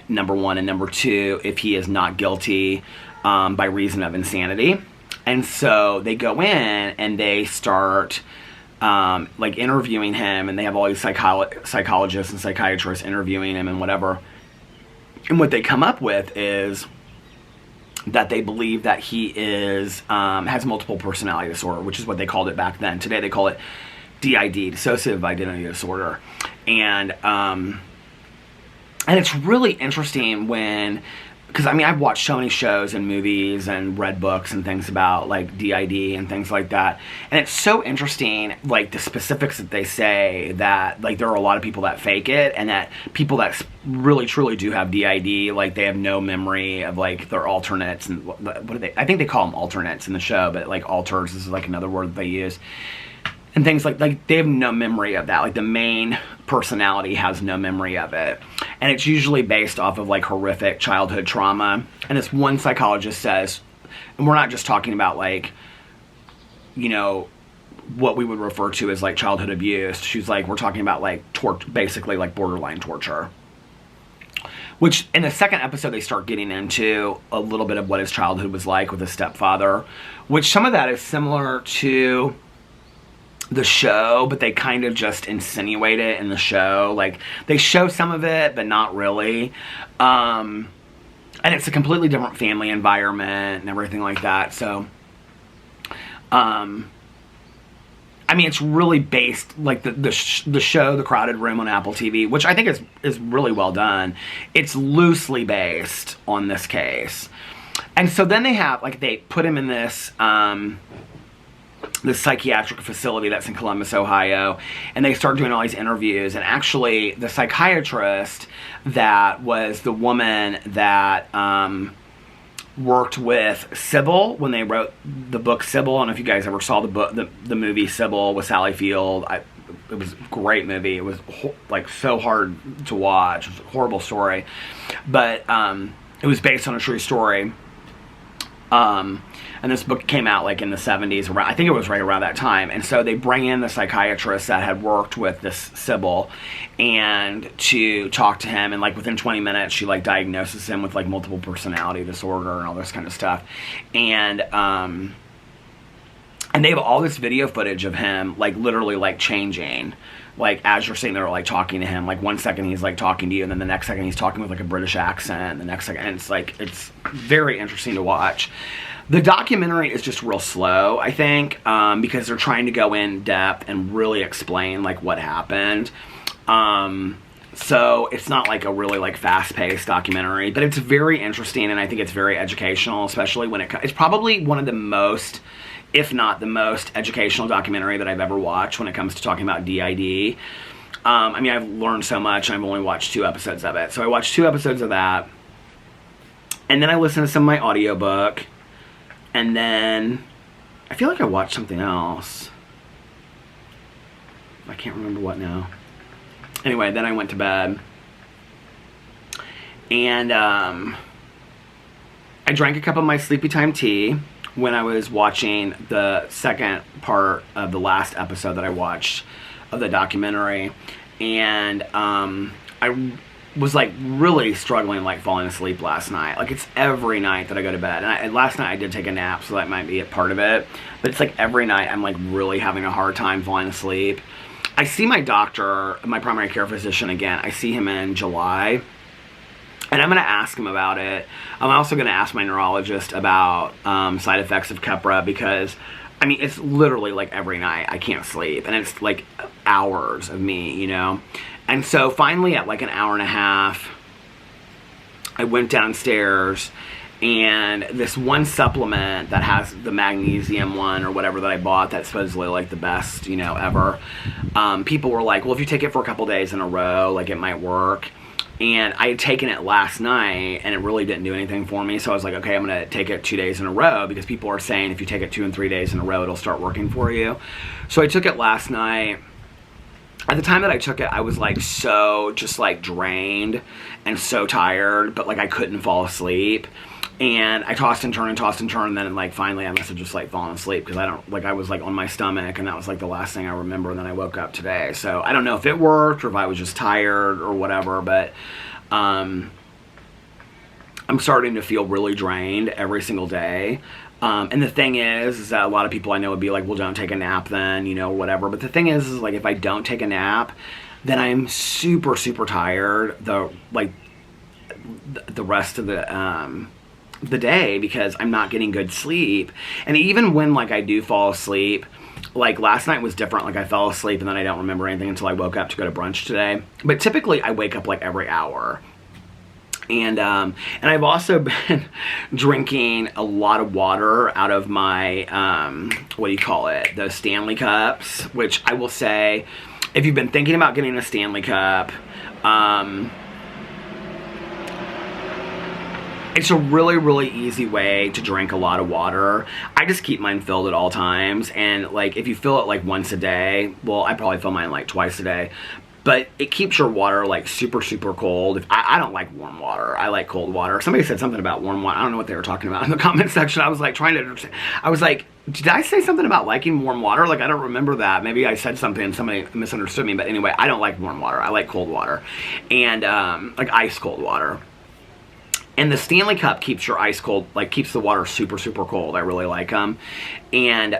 Speaker 1: number 1, and number 2, if he is not guilty by reason of insanity. And so they go in and they start like interviewing him, and they have all these psychologists and psychiatrists interviewing him and whatever. And what they come up with is that they believe that he is has multiple personality disorder, which is what they called it back then. Today they call it DID, dissociative identity disorder. And it's really interesting when, because I mean, I've watched so many shows and movies and read books and things about, like, DID and things like that. And it's so interesting, like, the specifics that they say, that, like, there are a lot of people that fake it, and that people that really truly do have DID, like, they have no memory of, like, their alternates. And what do they, I think they call them alternates in the show, but, like, alters is, like, another word that they use. And things like they have no memory of that. Like, the main personality has no memory of it. And it's usually based off of, like, horrific childhood trauma. And this one psychologist says, and we're not just talking about, like, what we would refer to as, like, childhood abuse. She's like, we're talking about, like, basically, like, borderline torture. Which, in the second episode, they start getting into a little bit of what his childhood was like with his stepfather. Which some of that is similar to the show, but they kind of just insinuate it in the show. Like, they show some of it, but not really. And it's a completely different family environment and everything like that. So, I mean, it's really based, like, the show, The Crowded Room on Apple TV, which I think is really well done. It's loosely based on this case. And so then they have, like, they put him in this psychiatric facility that's in Columbus, Ohio, and they start doing all these interviews. And actually, the psychiatrist that was the woman that worked with Sybil when they wrote the book Sybil. I don't know if you guys ever saw the movie Sybil with Sally Field. it was a great movie. It was like so hard to watch. It was a horrible story, but it was based on a true story. And this book came out like in the 70s, around, I think it was right around that time. And so they bring in the psychiatrist that had worked with this Sybil and to talk to him. And like within 20 minutes, she like diagnoses him with like multiple personality disorder and all this kind of stuff. And they have all this video footage of him like literally like changing. Like as you're sitting there like talking to him, like 1 second he's like talking to you, and then the next second he's talking with like a British accent, and the next second, and it's very interesting to watch. The documentary is just real slow, I think, because they're trying to go in depth and really explain like what happened. So it's not like a really like fast-paced documentary, but it's very interesting, and I think it's very educational, especially when it's probably one of the most, if not the most educational documentary that I've ever watched when it comes to talking about DID. I mean, I've learned so much, and I've only watched 2 episodes of it. So I watched 2 episodes of that, and then I listened to some of my audiobook, and then I feel like I watched something else. I can't remember what now. Anyway, then I went to bed, and I drank a cup of my sleepy time tea when I was watching the second part of the last episode that I watched of the documentary, and I was like really struggling like falling asleep last night. Like it's every night that I go to bed, and last night I did take a nap, so that might be a part of it, but it's like every night I'm like really having a hard time falling asleep. I see my doctor, my primary care physician again. I see him in July, and I'm going to ask him about it. I'm also going to ask my neurologist about side effects of Keppra, because, I mean, it's literally like every night I can't sleep, and it's like hours of me, you know? And so finally at like an hour and a half, I went downstairs, and this one supplement that has the magnesium one or whatever that I bought that's supposedly like the best, you know, ever, people were like, well, if you take it for a couple days in a row, like it might work. And I had taken it last night, and it really didn't do anything for me. So I was like, okay, I'm going to take it 2 days in a row, because people are saying if you take it 2 and 3 days in a row, it'll start working for you. So I took it last night. At the time that I took it, I was like so just like drained and so tired, but like I couldn't fall asleep. And I tossed and turned, and then like finally I must have just like fallen asleep, because I was like on my stomach, and that was like the last thing I remember. And then I woke up today, so I don't know if it worked or if I was just tired or whatever, but I'm starting to feel really drained every single day. And the thing is that a lot of people I know would be like, well, don't take a nap then, you know, whatever. But the thing is like if I don't take a nap, then I'm super, super tired the rest of the day, because I'm not getting good sleep. And even when like I do fall asleep, like last night was different. Like I fell asleep and then I don't remember anything until I woke up to go to brunch today. But typically I wake up like every hour. And I've also been drinking a lot of water out of my, what do you call it? Those Stanley Cups, which I will say, if you've been thinking about getting a Stanley Cup, it's a really, really easy way to drink a lot of water. I just keep mine filled at all times, and like if you fill it like once a day, well, I probably fill mine like twice a day, but it keeps your water like super, super cold. I don't like warm water. I like cold water. Somebody said something about warm water. I don't know what they were talking about in the comment section. I was like trying to understand. I was like, did I say something about liking warm water? Like I don't remember that. Maybe I said something and somebody misunderstood me, but anyway, I don't like warm water. I like cold water, and like ice cold water. And the Stanley Cup keeps your ice cold, like keeps the water super, super cold. I really like them. And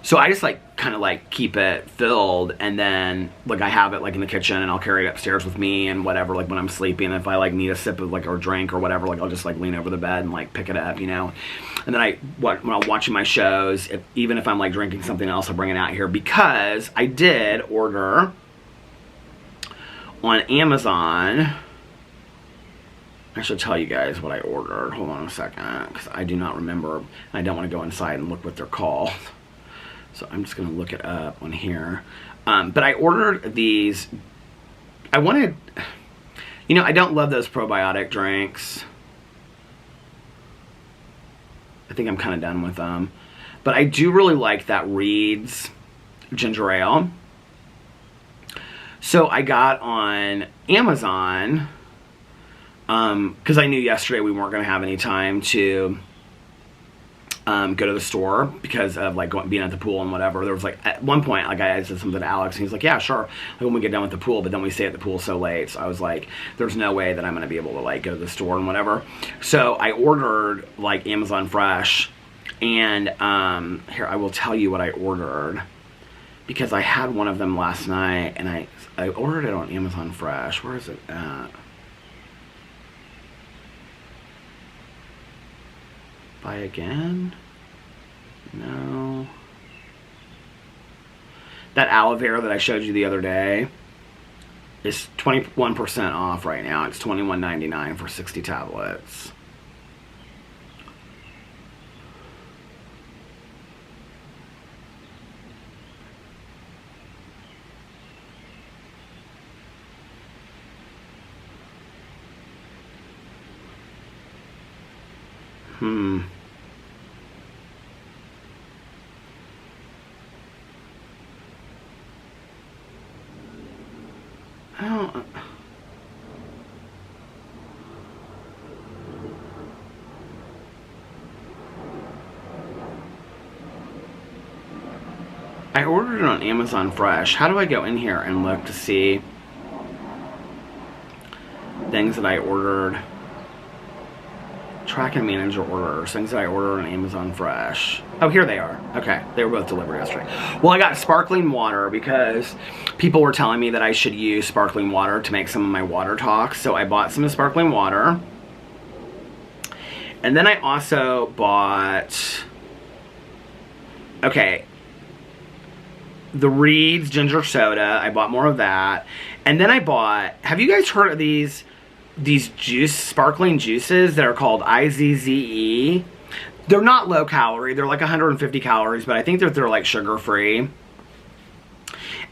Speaker 1: so I just like kind of like keep it filled, and then like I have it like in the kitchen, and I'll carry it upstairs with me and whatever, like when I'm sleeping. If I like need a sip of like or drink or whatever, like I'll just like lean over the bed and like pick it up, you know. And then when I'm watching my shows, even if I'm like drinking something else, I'll bring it out here, because I did order on Amazon. I should tell you guys what I ordered. Hold on a second, because I do not remember. And I don't want to go inside and look what they're called. So I'm just going to look it up on here. But I ordered these. I wanted, you know, I don't love those probiotic drinks. I think I'm kind of done with them. But I do really like that Reed's ginger ale. So I got on Amazon, because I knew yesterday we weren't going to have any time to go to the store because of like being at the pool and whatever. There was like at one point like I said something to Alex and he's like, yeah, sure, like when we get done with the pool, but then we stay at the pool so late. So I was like, there's no way that I'm gonna be able to like go to the store and whatever. So I ordered like Amazon Fresh, and here I will tell you what I ordered, because I had one of them last night and I ordered it on Amazon Fresh. Where is it at? Buy again? No. That aloe vera that I showed you the other day is 21% off right now. It's $21.99 for 60 tablets. I ordered it on Amazon Fresh. How do I go in here and look to see things that I ordered? Track and manage your orders. Things that I ordered on Amazon Fresh. Oh, here they are. Okay, they were both delivered yesterday. Well, I got sparkling water because people were telling me that I should use sparkling water to make some of my water talks. So I bought some sparkling water. And then I also bought, okay, the Reed's ginger soda. I bought more of that. And then I bought, have you guys heard of these sparkling juices that are called IZZE? They're not low calorie. They're like 150 calories, but I think they're like sugar free.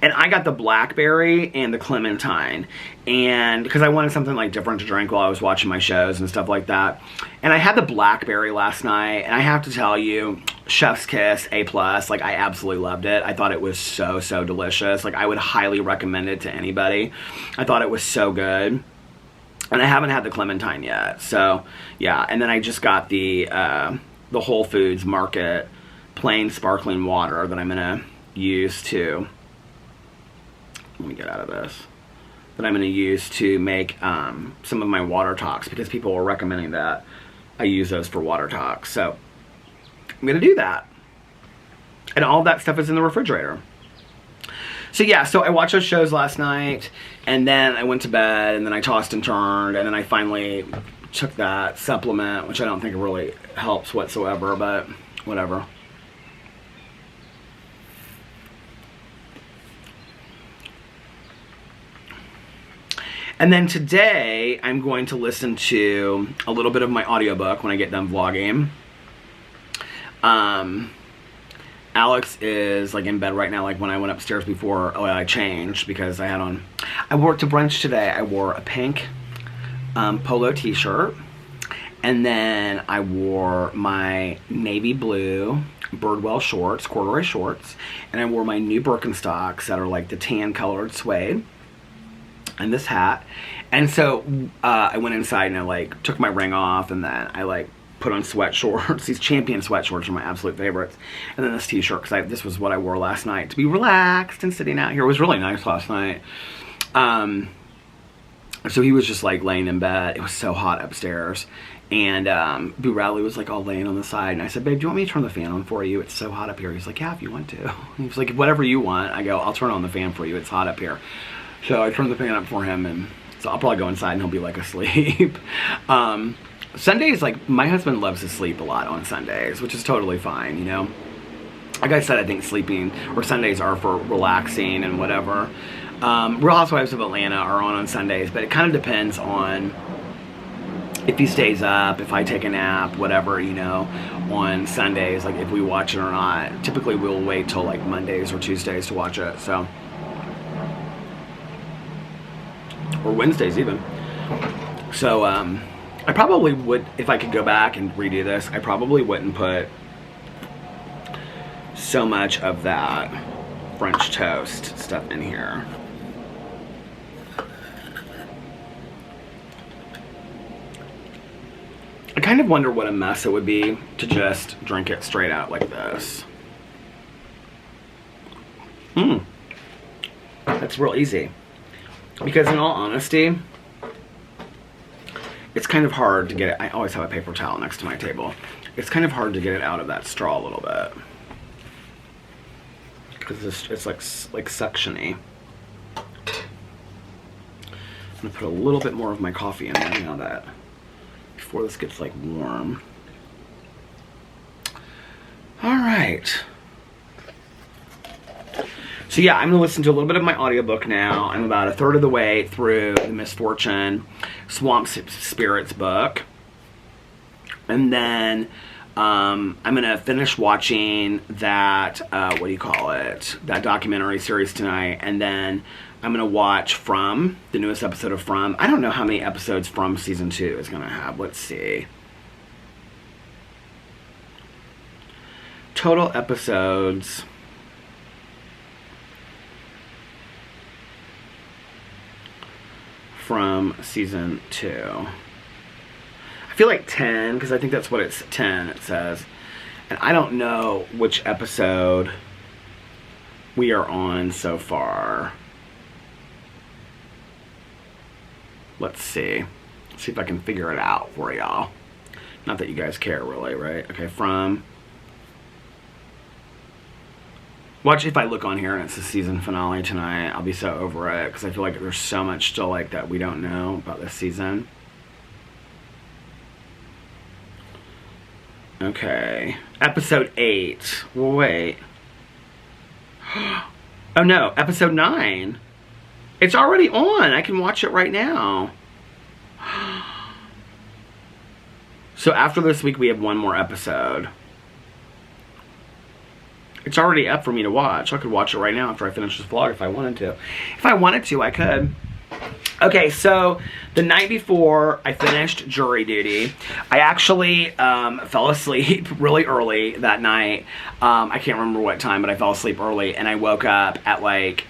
Speaker 1: And I got the blackberry and the clementine, and because I wanted something like different to drink while I was watching my shows and stuff like that. And I had the blackberry last night, and I have to tell you, chef's kiss, A+. Like, I absolutely loved it. I thought it was so delicious. Like, I would highly recommend it to anybody. I thought it was so good. And I haven't had the clementine yet. So, yeah. And then I just got the Whole Foods Market plain sparkling water that I'm going to use to, let me get out of this, that I'm going to use to make some of my water talks, because people were recommending that I use those for water talks. So, I'm going to do that. And all that stuff is in the refrigerator. So yeah, so I watched those shows last night, and then I went to bed, and then I tossed and turned, and then I finally took that supplement, which I don't think really helps whatsoever, but whatever. And then today, I'm going to listen to a little bit of my audiobook when I get done vlogging. Alex is like in bed right now. Like when I went upstairs before, I changed because I wore it to brunch today. I wore a pink polo t-shirt, and then I wore my navy blue Birdwell shorts, corduroy shorts, and I wore my new Birkenstocks that are like the tan colored suede, and this hat. And so I went inside and I like took my ring off, and then I like put on sweat shorts. These Champion sweat shorts are my absolute favorites. And then this t-shirt, because this was what I wore last night to be relaxed and sitting out here. It was really nice last night. So he was just like laying in bed. It was so hot upstairs. And Boo Radley was like all laying on the side. And I said, babe, do you want me to turn the fan on for you? It's so hot up here. He's like, yeah, if you want to. He was like, whatever you want. I go, I'll turn on the fan for you. It's hot up here. So I turned the fan up for him, and so I'll probably go inside and he'll be like asleep. Sundays, like, my husband loves to sleep a lot on Sundays, which is totally fine, you know? Like I said, I think sleeping, or Sundays are for relaxing and whatever. Real Housewives of Atlanta are on Sundays, but it kind of depends on if he stays up, if I take a nap, whatever, you know, on Sundays, like if we watch it or not. Typically we'll wait till like Mondays or Tuesdays to watch it, so. Or Wednesdays even. So, I probably would, if I could go back and redo this, I probably wouldn't put so much of that French toast stuff in here. I kind of wonder what a mess it would be to just drink it straight out like this. That's real easy. Because in all honesty, it's kind of hard to get it. I always have a paper towel next to my table. It's kind of hard to get it out of that straw a little bit. Because it's like suction-y. I'm gonna put a little bit more of my coffee in there now that, before this gets like warm. All right. So yeah, I'm gonna listen to a little bit of my audiobook now. I'm about a third of the way through the Misfortune Swamp Spirits book. And then I'm gonna finish watching that, what do you call it? That documentary series tonight. And then I'm gonna watch From, the newest episode of From. I don't know how many episodes From season 2 is gonna have. Let's see. Total episodes. From season 2. I feel like 10, because I think that's what it's 10, it says. And I don't know which episode we are on so far. Let's see. Let's see if I can figure it out for y'all. Not that you guys care really, right? Okay, From. Watch if I look on here and it's the season finale tonight. I'll be so over it because I feel like there's so much still like that we don't know about this season. Okay. Episode 8. Well, wait. Oh no, episode 9. It's already on. I can watch it right now. So after this week we have one more episode. It's already up for me to watch. I could watch it right now after I finish this vlog if I wanted to. If I wanted to, I could. Okay, so the night before I finished jury duty, I actually fell asleep really early that night. I can't remember what time, but I fell asleep early, and I woke up at like,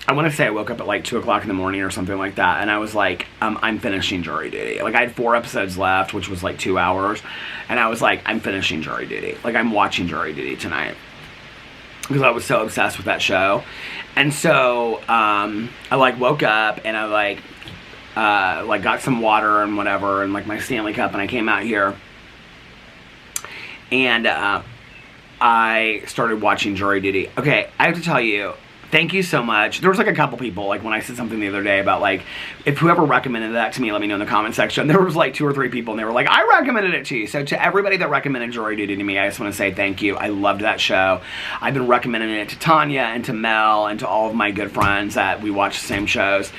Speaker 1: I want to say I woke up at like 2 o'clock in the morning or something like that, and I was like, I'm finishing jury duty. Like, I had 4 episodes left, which was like 2 hours, and I was like, I'm finishing jury duty. Like, I'm watching jury duty tonight. Because I was so obsessed with that show. And so I like woke up and I like got some water and whatever and like my Stanley cup, and I came out here and I started watching jury duty. Okay, I have to tell you, thank you so much. There was like a couple people, like when I said something the other day about like, if whoever recommended that to me, let me know in the comment section. There was like 2 or 3 people and they were like, I recommended it to you. So to everybody that recommended jury duty to me, I just want to say thank you. I loved that show. I've been recommending it to Tanya and to Mel and to all of my good friends that we watch the same shows.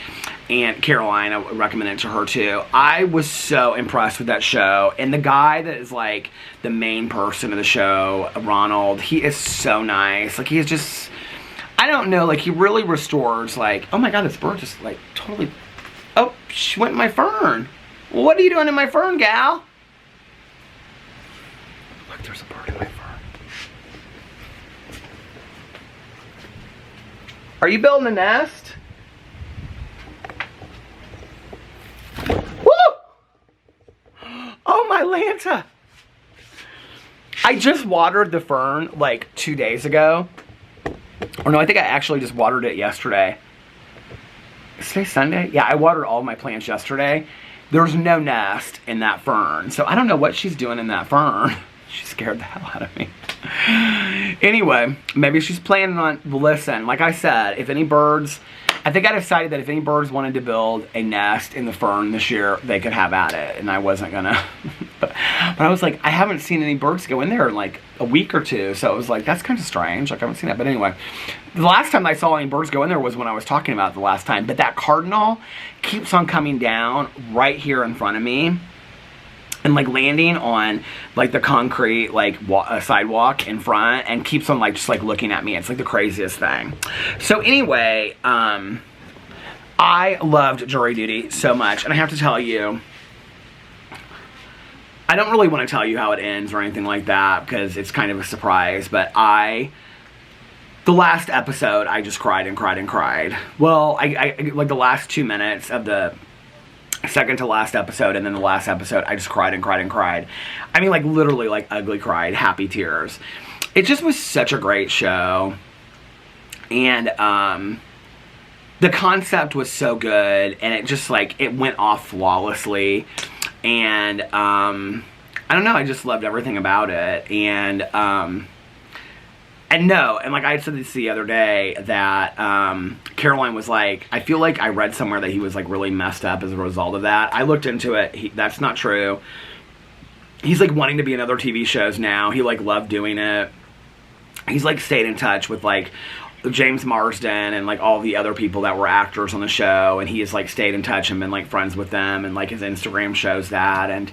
Speaker 1: And Caroline, I recommend it to her too. I was so impressed with that show. And the guy that is like the main person of the show, Ronald, he is so nice. Like, he is just, I don't know, like, he really restores, like, oh my god, this bird just, like, totally, oh, she went in my fern. What are you doing in my fern, gal? Look, there's a bird in my fern. Are you building a nest? Woo! Oh, my Lanta. I just watered the fern, like, 2 days ago. Or no, I think I actually just watered it yesterday. Is today Sunday? Yeah, I watered all of my plants yesterday. There's no nest in that fern. So I don't know what she's doing in that fern. She scared the hell out of me. Anyway, maybe she's planning on, listen, like I said, if any birds, I think I decided that if any birds wanted to build a nest in the fern this year, they could have at it. And I wasn't gonna. But I was like, I haven't seen any birds go in there in like a week or 2. So it was like, that's kind of strange. Like, I haven't seen that. But anyway, the last time I saw any birds go in there was when I was talking about it the last time. But that cardinal keeps on coming down right here in front of me. And like landing on like the concrete like sidewalk in front, and keeps on like just like looking at me. It's like the craziest thing. So anyway, I loved jury duty so much, and I have to tell you, I don't really want to tell you how it ends or anything like that because it's kind of a surprise. But the last episode, I just cried and cried and cried. Well, I like the last 2 minutes of the second to last episode, and then the last episode, I just cried and cried and cried. I mean, like, literally, like, ugly cried, happy tears. It just was such a great show. And, the concept was so good, and it just, like, it went off flawlessly. And, I don't know, I just loved everything about it. And like I said this the other day, that Caroline was like, I feel like I read somewhere that he was like really messed up as a result of that. I looked into it. That's not true. He's like wanting to be in other TV shows now. He like loved doing it. He's like stayed in touch with like James Marsden and like all the other people that were actors on the show, and he has like stayed in touch and been like friends with them, and like his Instagram shows that. And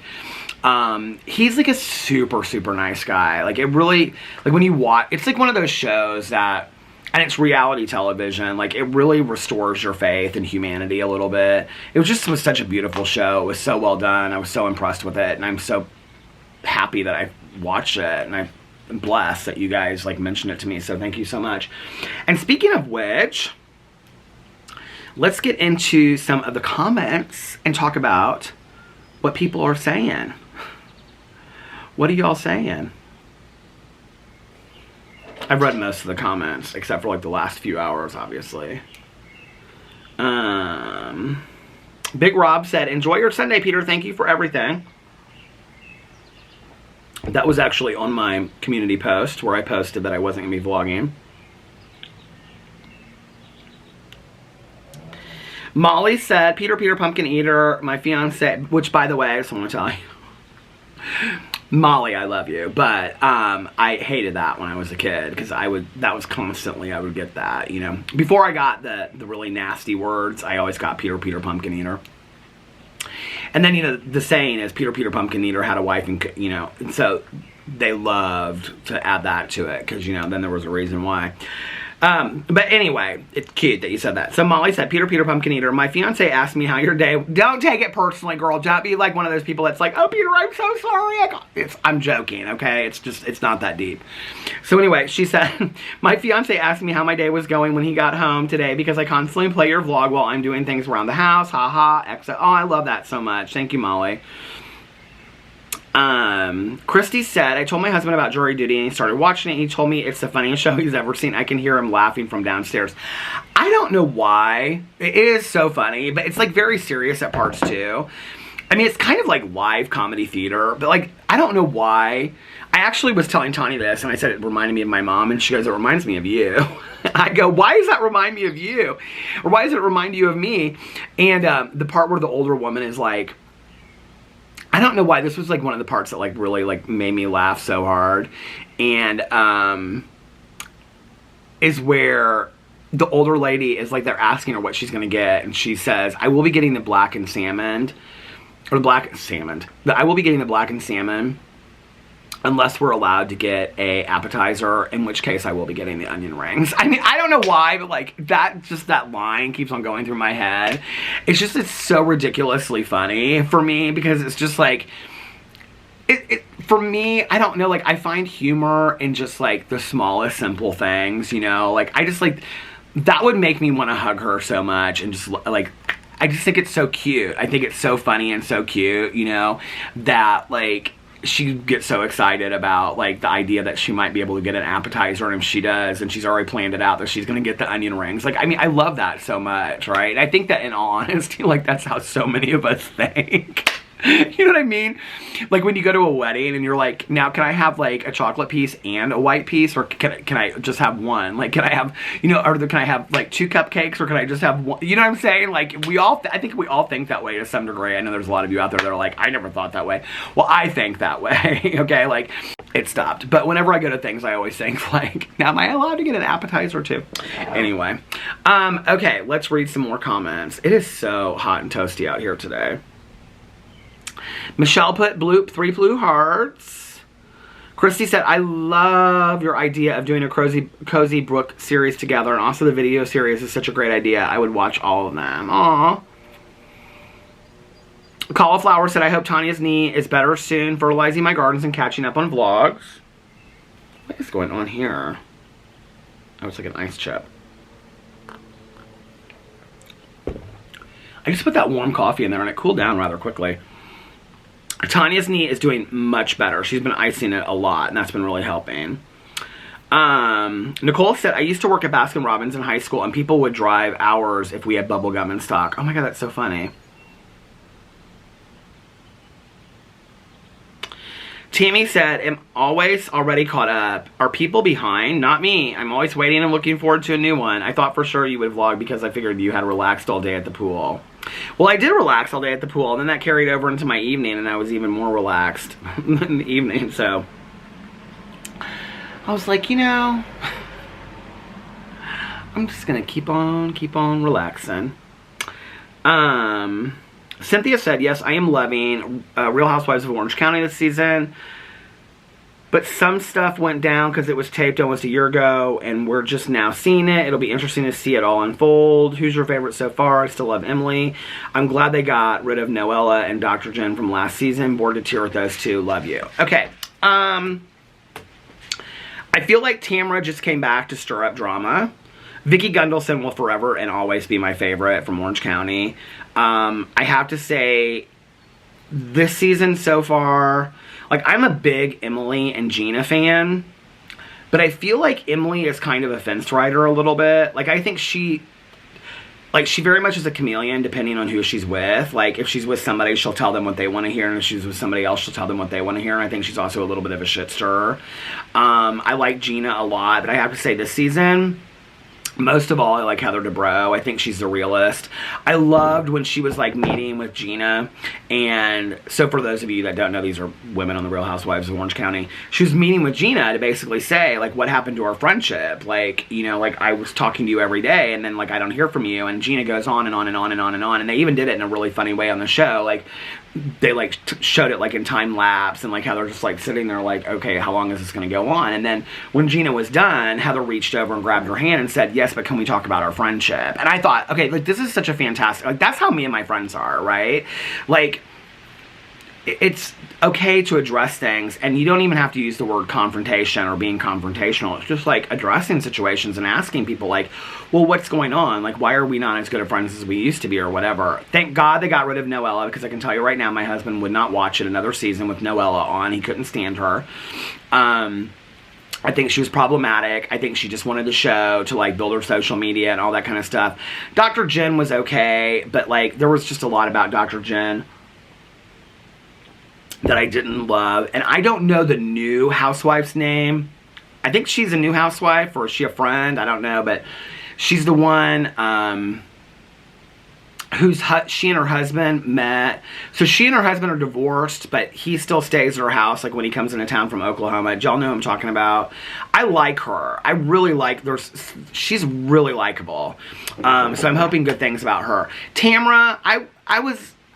Speaker 1: he's like a super, super nice guy. Like, it really, like, when you watch, it's like one of those shows that, and it's reality television, like, it really restores your faith in humanity a little bit. It was such a beautiful show. It was so well done. I was so impressed with it, and I'm so happy that I watched it, and I'm blessed that you guys, like, mentioned it to me, so thank you so much. And speaking of which, let's get into some of the comments and talk about what people are saying. What are y'all saying? I've read most of the comments, except for like the last few hours, obviously. Big Rob said, enjoy your Sunday, Peter. Thank you for everything. That was actually on my community post where I posted that I wasn't going to be vlogging. Molly said, Peter Pumpkin Eater, my fiance, which by the way, I just want to tell you. Molly, I love you, but I hated that when I was a kid, because that was constantly, I would get that, you know. Before I got the really nasty words, I always got Peter Pumpkin Eater. And then, you know, the saying is Peter Pumpkin Eater had a wife, and, you know, and so they loved to add that to it, because, you know, then there was a reason why. But anyway, it's cute that you said that. So Molly said, Peter Pumpkin Eater, my fiance asked me how your day, don't take it personally, girl. Don't be like one of those people that's like, oh, Peter, I'm so sorry. I'm joking, okay? It's not that deep. So anyway, she said, my fiance asked me how my day was going when he got home today, because I constantly play your vlog while I'm doing things around the house. Haha, exo. Oh, I love that so much. Thank you, Molly. Christy said, I told my husband about Jury Duty and he started watching it. He told me it's the funniest show he's ever seen. I can hear him laughing from downstairs. I don't know why. It is so funny, but it's like very serious at parts too. I mean, it's kind of like live comedy theater, but like, I don't know why. I actually was telling Tanya this, and I said it reminded me of my mom, and she goes, it reminds me of you. I go, why does that remind me of you? Or why does it remind you of me? And the part where the older woman is like, I don't know why, this was like one of the parts that like really like made me laugh so hard. And is where the older lady is like, they're asking her what she's gonna get, and she says, I will be getting the blackened salmon, or the black salmon. I will be getting the blackened salmon unless we're allowed to get a appetizer, in which case I will be getting the onion rings. I mean, I don't know why, but like that line keeps on going through my head. It's so ridiculously funny for me, because it's just like, for me, I don't know, like, I find humor in just like the smallest simple things, you know, like, I just like, that would make me want to hug her so much, and just like, I just think it's so cute. I think it's so funny and so cute, you know, that like, she gets so excited about like the idea that she might be able to get an appetizer, and if she does, and she's already planned it out that she's gonna get the onion rings. Like, I mean, I love that so much, right? I think that in all honesty, like, that's how so many of us think. You know what I mean? Like, when you go to a wedding and you're like, now can I have like a chocolate piece and a white piece, or can I just have one? Like, can I have, you know, or can I have like 2 cupcakes, or can I just have one? You know what I'm saying? Like, I think we all think that way to some degree. I know there's a lot of you out there that are like, I never thought that way. Well, I think that way, okay? Like, it stopped. But whenever I go to things, I always think like, now am I allowed to get an appetizer too? Anyway, okay, let's read some more comments. It is so hot and toasty out here today. Michelle put bloop 3 blue hearts. Christy said, I love your idea of doing a Cozy Brook series together, and also the video series is such a great idea. I would watch all of them. Aww. Cauliflower said, I hope Tanya's knee is better soon, fertilizing my gardens and catching up on vlogs. What is going on here? Oh, it's like an ice chip. I just put that warm coffee in there and it cooled down rather quickly. Tanya's knee is doing much better. She's been icing it a lot, and that's been really helping. Nicole said, I used to work at Baskin Robbins in high school, and people would drive hours if we had bubble gum in stock. Oh my god, that's so funny. Tammy said, I'm always already caught up. Are people behind? Not me. I'm always waiting and looking forward to a new one. I thought for sure you would vlog because I figured you had relaxed all day at the pool. Well, I did relax all day at the pool, and then that carried over into my evening, and I was even more relaxed in the evening, so I was like, you know, I'm just gonna keep on relaxing. Cynthia said, yes, I am loving Real Housewives of Orange County this season, but some stuff went down because it was taped almost a year ago, and we're just now seeing it. It'll be interesting to see it all unfold. Who's your favorite so far? I still love Emily. I'm glad they got rid of Noella and Dr. Jen from last season. Bored to tear with those two. Love you. Okay, I feel like Tamra just came back to stir up drama. Vicki Gundelson will forever and always be my favorite from Orange County. I have to say, this season so far, like, I'm a big Emily and Gina fan, but I feel like Emily is kind of a fence rider a little bit. Like, I think she very much is a chameleon depending on who she's with. Like, if she's with somebody, she'll tell them what they want to hear, and if she's with somebody else, she'll tell them what they want to hear, and I think she's also a little bit of a shit stirrer. I like Gina a lot, but I have to say this season, most of all, I like Heather Dubrow. I think she's the realist. I loved when she was, like, meeting with Gina. And so for those of you that don't know, these are women on the Real Housewives of Orange County. She was meeting with Gina to basically say, like, what happened to our friendship? Like, you know, like, I was talking to you every day, and then, like, I don't hear from you. And Gina goes on and on and on and on and on. And they even did it in a really funny way on the show. Like, they, like, showed it, like, in time lapse, and, like, how they're just, like, sitting there, like, okay, how long is this going to go on? And then when Gina was done, Heather reached over and grabbed her hand and said, yes, but can we talk about our friendship? And I thought, okay, like, this is such a fantastic, like, that's how me and my friends are, right? Like, it's okay to address things, and you don't even have to use the word confrontation or being confrontational. It's just, like, addressing situations and asking people, like, well, what's going on? Like, why are we not as good of friends as we used to be, or whatever? Thank God they got rid of Noella, because I can tell you right now, my husband would not watch it another season with Noella on. He couldn't stand her. I think she was problematic. I think she just wanted the show to, like, build her social media and all that kind of stuff. Dr. Jen was okay, but, like, there was just a lot about Dr. Jen that I didn't love. And I don't know the new housewife's name. I think she's a new housewife, or is she a friend? I don't know, but she's the one she and her husband met. So she and her husband are divorced, but he still stays at her house, like, when he comes into town from Oklahoma. Y'all know who I'm talking about. I like her. I really like, she's really likable. So I'm hoping good things about her. Tamra,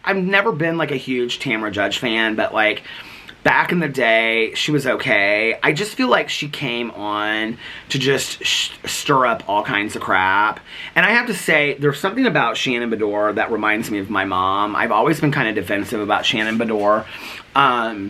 Speaker 1: I've never been, like, a huge Tamra Judge fan, but, like, back in the day, she was okay. I just feel like she came on to just stir up all kinds of crap. And I have to say, there's something about Shannon Beador that reminds me of my mom. I've always been kind of defensive about Shannon Beador. I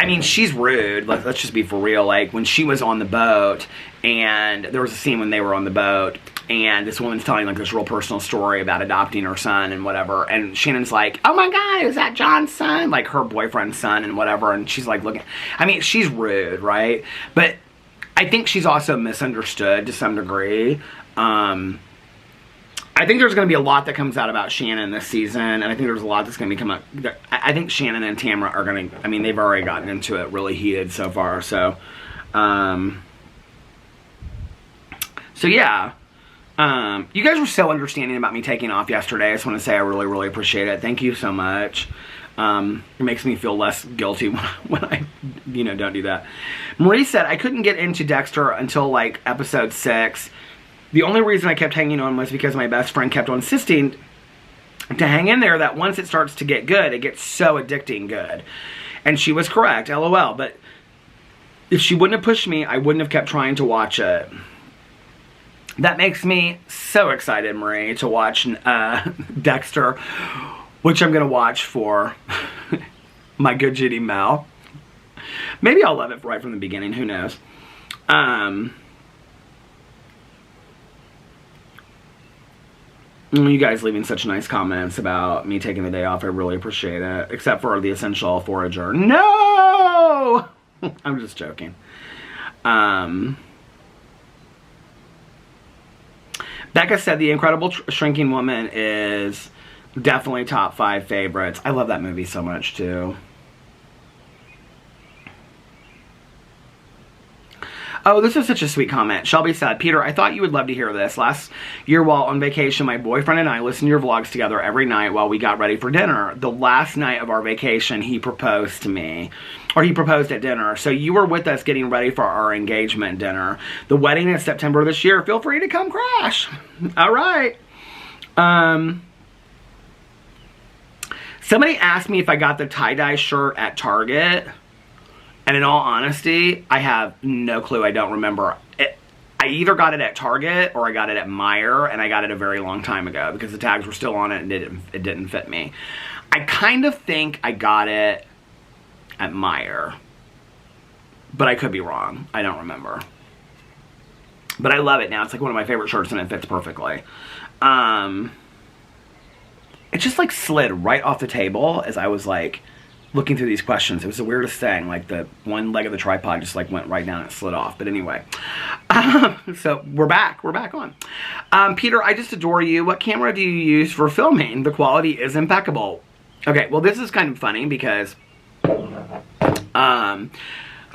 Speaker 1: mean, she's rude. Let's just be for real. Like, when she was on the boat, and there was a scene when they were on the boat, and this woman's telling, like, this real personal story about adopting her son and whatever, and Shannon's like, oh my god, is that John's son? Like, her boyfriend's son and whatever, and she's like, looking, I mean, she's rude, right? But I think she's also misunderstood to some degree. I think there's going to be a lot that comes out about Shannon this season, and I think there's a lot that's going to be coming up. I think Shannon and Tamra are going to, I mean, they've already gotten into it really heated so far, so yeah. You guys were so understanding about me taking off yesterday. I just want to say I really, really appreciate it. Thank you so much. It makes me feel less guilty when I, you know, don't do that. Marie said, I couldn't get into Dexter until, like, episode 6. The only reason I kept hanging on was because my best friend kept on insisting to hang in there, that once it starts to get good, it gets so addicting good. And she was correct, LOL. But if she wouldn't have pushed me, I wouldn't have kept trying to watch it. That makes me so excited, Marie, to watch Dexter, which I'm going to watch for my good Judy Mel. Maybe I'll love it right from the beginning. Who knows? You guys leaving such nice comments about me taking the day off. I really appreciate it. Except for the essential forager. No! I'm just joking. Becca said The Incredible Shrinking Woman is definitely top 5 favorites. I love that movie so much too. Oh, this is such a sweet comment. Shelby said, Peter, I thought you would love to hear this. Last year while on vacation, my boyfriend and I listened to your vlogs together every night while we got ready for dinner. The last night of our vacation, he proposed to me. Or he proposed at dinner. So you were with us getting ready for our engagement dinner. The wedding is September this year. Feel free to come crash. All right. Somebody asked me if I got the tie-dye shirt at Target. And in all honesty, I have no clue. I don't remember. I either got it at Target or I got it at Meijer, and I got it a very long time ago because the tags were still on it and it didn't fit me. I kind of think I got it at Meijer, but I could be wrong. I don't remember. But I love it now. It's like one of my favorite shirts and it fits perfectly. It just like slid right off the table as I was like looking through these questions. It was the weirdest thing. Like the one leg of the tripod just like went right down and slid off. But anyway, so we're back. We're back on. Peter, I just adore you. What camera do you use for filming? The quality is impeccable. Okay, well this is kind of funny because,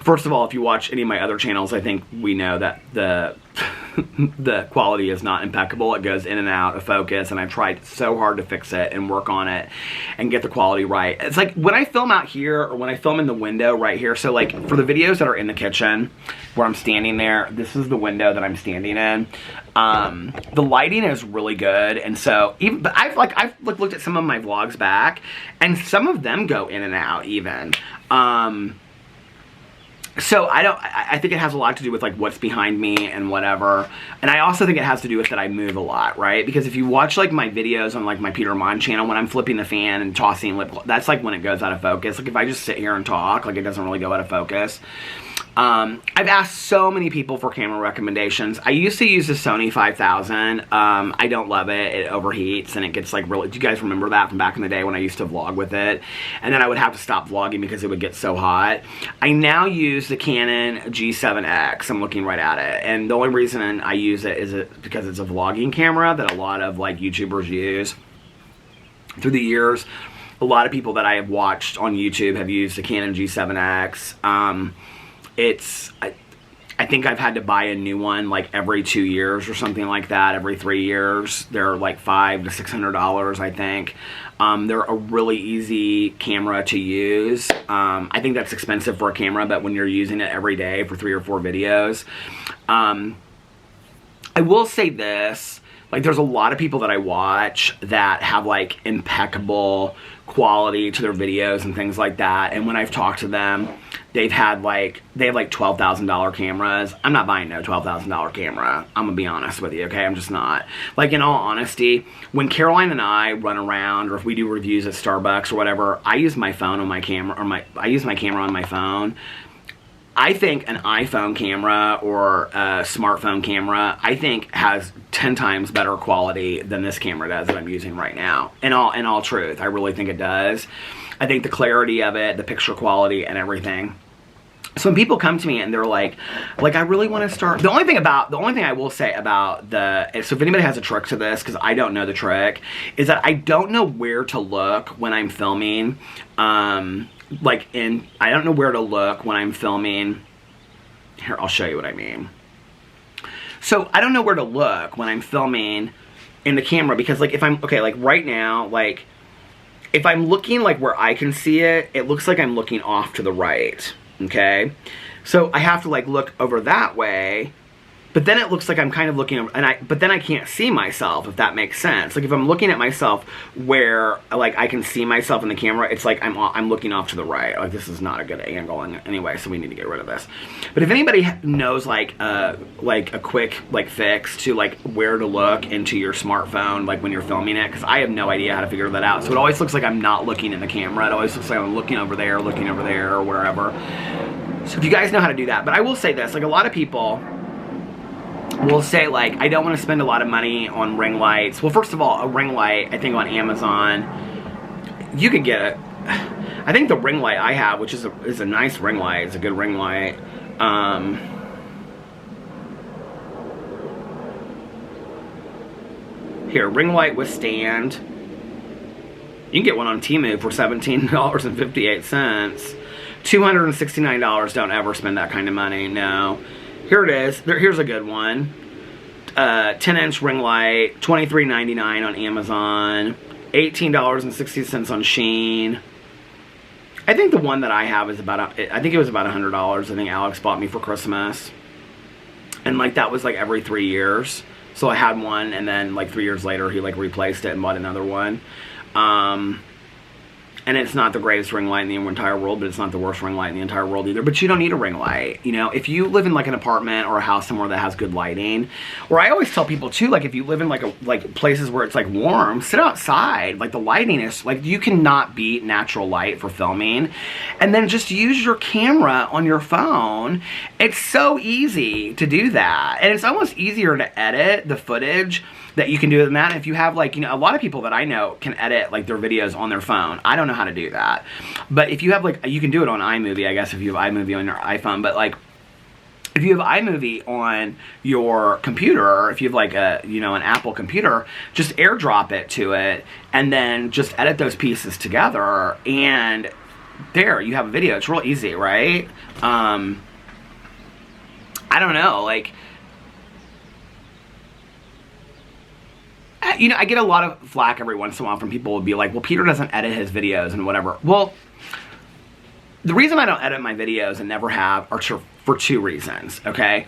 Speaker 1: first of all, if you watch any of my other channels, I think we know that the quality is not impeccable. It goes in and out of focus, and I've tried so hard to fix it and work on it and get the quality right. It's like when I film out here or when I film in the window right here. So like for the videos that are in the kitchen where I'm standing there, this is the window that I'm standing in. The lighting is really good, and so but I've looked at some of my vlogs back, and some of them go in and out even. So I think it has a lot to do with like what's behind me and whatever. And I also think it has to do with that I move a lot, right? Because if you watch like my videos on like my Peter Monn channel, when I'm flipping the fan and tossing lip, that's like when it goes out of focus. Like if I just sit here and talk, like it doesn't really go out of focus. I've asked so many people for camera recommendations. I used to use the Sony 5000. I don't love it. It overheats and it gets like really, do you guys remember that from back in the day when I used to vlog with it? And then I would have to stop vlogging because it would get so hot. I now use the Canon G7X. I'm looking right at it. And the only reason I use it is because it's a vlogging camera that a lot of like YouTubers use. Through the years, a lot of people that I have watched on YouTube have used the Canon G7X. I think I've had to buy a new one like every 2 years or something like that, every 3 years. They're like $500 to $600, I think. They're a really easy camera to use. I think that's expensive for a camera, but when you're using it every day for 3 or 4 videos. I will say this, like there's a lot of people that I watch that have like impeccable quality to their videos and things like that, and when I've talked to them, they have like $12,000 cameras. I'm not buying no $12,000 camera. I'm gonna be honest with you, okay? I'm just not. Like in all honesty, when Caroline and I run around, or if we do reviews at Starbucks or whatever, I use my phone on my camera, or I use my camera on my phone. I think an iPhone camera or a smartphone camera, I think has 10 times better quality than this camera does that I'm using right now. In all truth, I really think it does. I think the clarity of it, the picture quality and everything. So when people come to me and they're like I really want to start, the only thing I will say about so if anybody has a trick to this, because I don't know the trick, is that I don't know where to look when I'm filming. I don't know where to look when I'm filming. Here, I'll show you what I mean. So I don't know where to look when I'm filming in the camera, because like if I'm, okay, like right now, like if I'm looking like where I can see it, it looks like I'm looking off to the right, okay? So I have to like look over that way, but then it looks like I'm kind of looking over, but then I can't see myself, if that makes sense. Like if I'm looking at myself where like I can see myself in the camera, it's like I'm looking off to the right. Like this is not a good angle anyway, so we need to get rid of this. But if anybody knows like a quick like fix to like where to look into your smartphone like when you're filming it, because I have no idea how to figure that out. So it always looks like I'm not looking in the camera. It always looks like I'm looking over there, or wherever. So if you guys know how to do that. But I will say this, like a lot of people, will say, like, I don't want to spend a lot of money on ring lights. Well, first of all, a ring light, I think on Amazon, you could get it. I think the ring light I have, which is a nice ring light, it's a good ring light. Here, ring light with stand. You can get one on Temu for $17.58. $269, don't ever spend that kind of money, no. Here it is, here's a good one. 10-inch ring light, $23.99 on Amazon. $18.60 on Shein. I think the one that I have is about, I think it was about $100. I think Alex bought me for Christmas. And like that was like every 3 years. So I had one, and then like 3 years later he like replaced it and bought another one. And it's not the greatest ring light in the entire world, but it's not the worst ring light in the entire world either. But you don't need a ring light, you know. If you live in like an apartment or a house somewhere that has good lighting, or I always tell people too, like if you live in like places where it's like warm, sit outside. Like the lighting is like, you cannot beat natural light for filming. And then just use your camera on your phone. It's so easy to do that, and it's almost easier to edit the footage that you can do than that. If you have like, you know, a lot of people that I know can edit like their videos on their phone. I don't know how to do that. But if you have like, you can do it on iMovie, I guess, if you have iMovie on your iPhone. But like, if you have iMovie on your computer, if you have like a, you know, an Apple computer, just airdrop it to it and then just edit those pieces together, and there you have a video. It's real easy, right? I don't know, like, you know, I get a lot of flack every once in a while from people who will be like, well, Peter doesn't edit his videos and whatever. Well, the reason I don't edit my videos and never have are for two reasons, okay?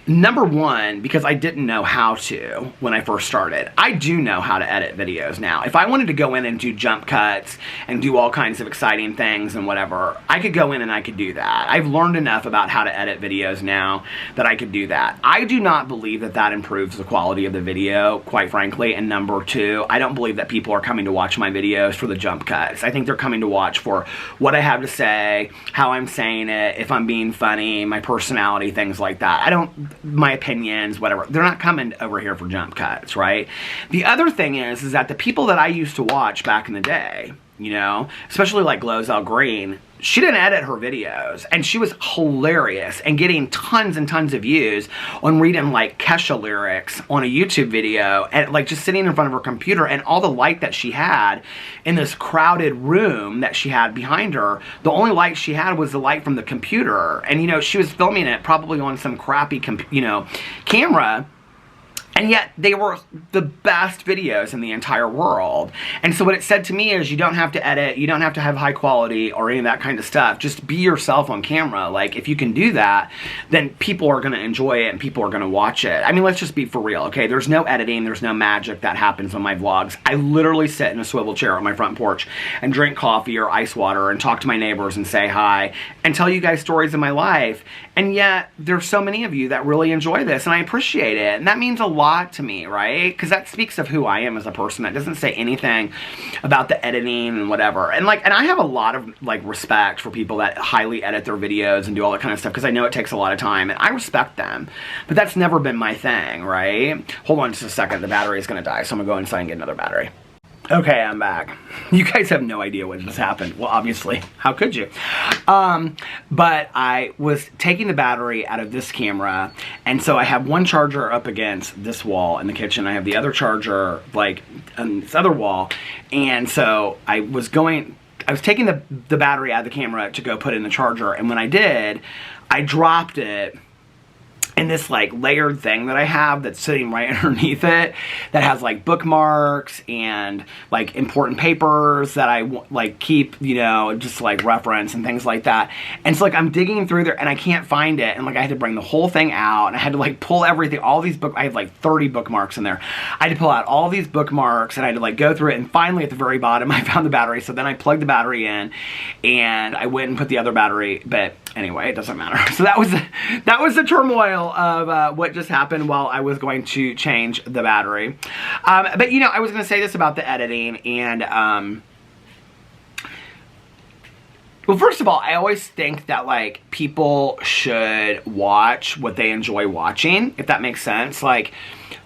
Speaker 1: Number one, because I didn't know how to when I first started. I do know how to edit videos now. If I wanted to go in and do jump cuts and do all kinds of exciting things and whatever, I could go in and I could do that. I've learned enough about how to edit videos now that I could do that. I do not believe that that improves the quality of the video, quite frankly. And number two, I don't believe that people are coming to watch my videos for the jump cuts. I think they're coming to watch for what I have to say, how I'm saying it, if I'm being funny, my personality, things like that. My opinions, whatever. They're not coming over here for jump cuts, right? The other thing is that the people that I used to watch back in the day, you know, especially like Glozell Green, she didn't edit her videos, and she was hilarious and getting tons and tons of views on reading like Kesha lyrics on a YouTube video, and like just sitting in front of her computer, and all the light that she had in this crowded room that she had behind her, the only light she had was the light from the computer. And you know, she was filming it probably on some crappy camera. And yet, they were the best videos in the entire world. And so what it said to me is, you don't have to edit, you don't have to have high quality or any of that kind of stuff. Just be yourself on camera. Like, if you can do that, then people are going to enjoy it and people are going to watch it. I mean, let's just be for real, okay? There's no editing, there's no magic that happens on my vlogs. I literally sit in a swivel chair on my front porch and drink coffee or ice water and talk to my neighbors and say hi and tell you guys stories of my life. And yet, there's so many of you that really enjoy this, and I appreciate it. And that means a lot to me, right? Because that speaks of who I am as a person. That doesn't say anything about the editing and whatever. And like, and I have a lot of like respect for people that highly edit their videos and do all that kind of stuff, because I know it takes a lot of time, and I respect them. But that's never been my thing, right? Hold on just a second. The battery is going to die, so I'm going to go inside and get another battery. Okay, I'm back. You guys have no idea what just happened. Well, obviously, how could you? But I was taking the battery out of this camera, and so I have one charger up against this wall in the kitchen. I have the other charger, like, on this other wall, and so I was taking the battery out of the camera to go put in the charger, and when I did, I dropped it in this like layered thing that I have that's sitting right underneath it, that has like bookmarks and like important papers that I like keep, you know, just like reference and things like that. And so like I'm digging through there and I can't find it, and like I had to bring the whole thing out, and I had to like pull everything, all these I have like 30 bookmarks in there. I had to pull out all these bookmarks, and I had to like go through it, and finally at the very bottom I found the battery. So then I plugged the battery in and I went and put the other battery, but anyway, it doesn't matter. So that was the turmoil of what just happened while I was going to change the battery. But you know, I was going to say this about the editing, and Well, first of all, I always think that, like, people should watch what they enjoy watching, if that makes sense. Like,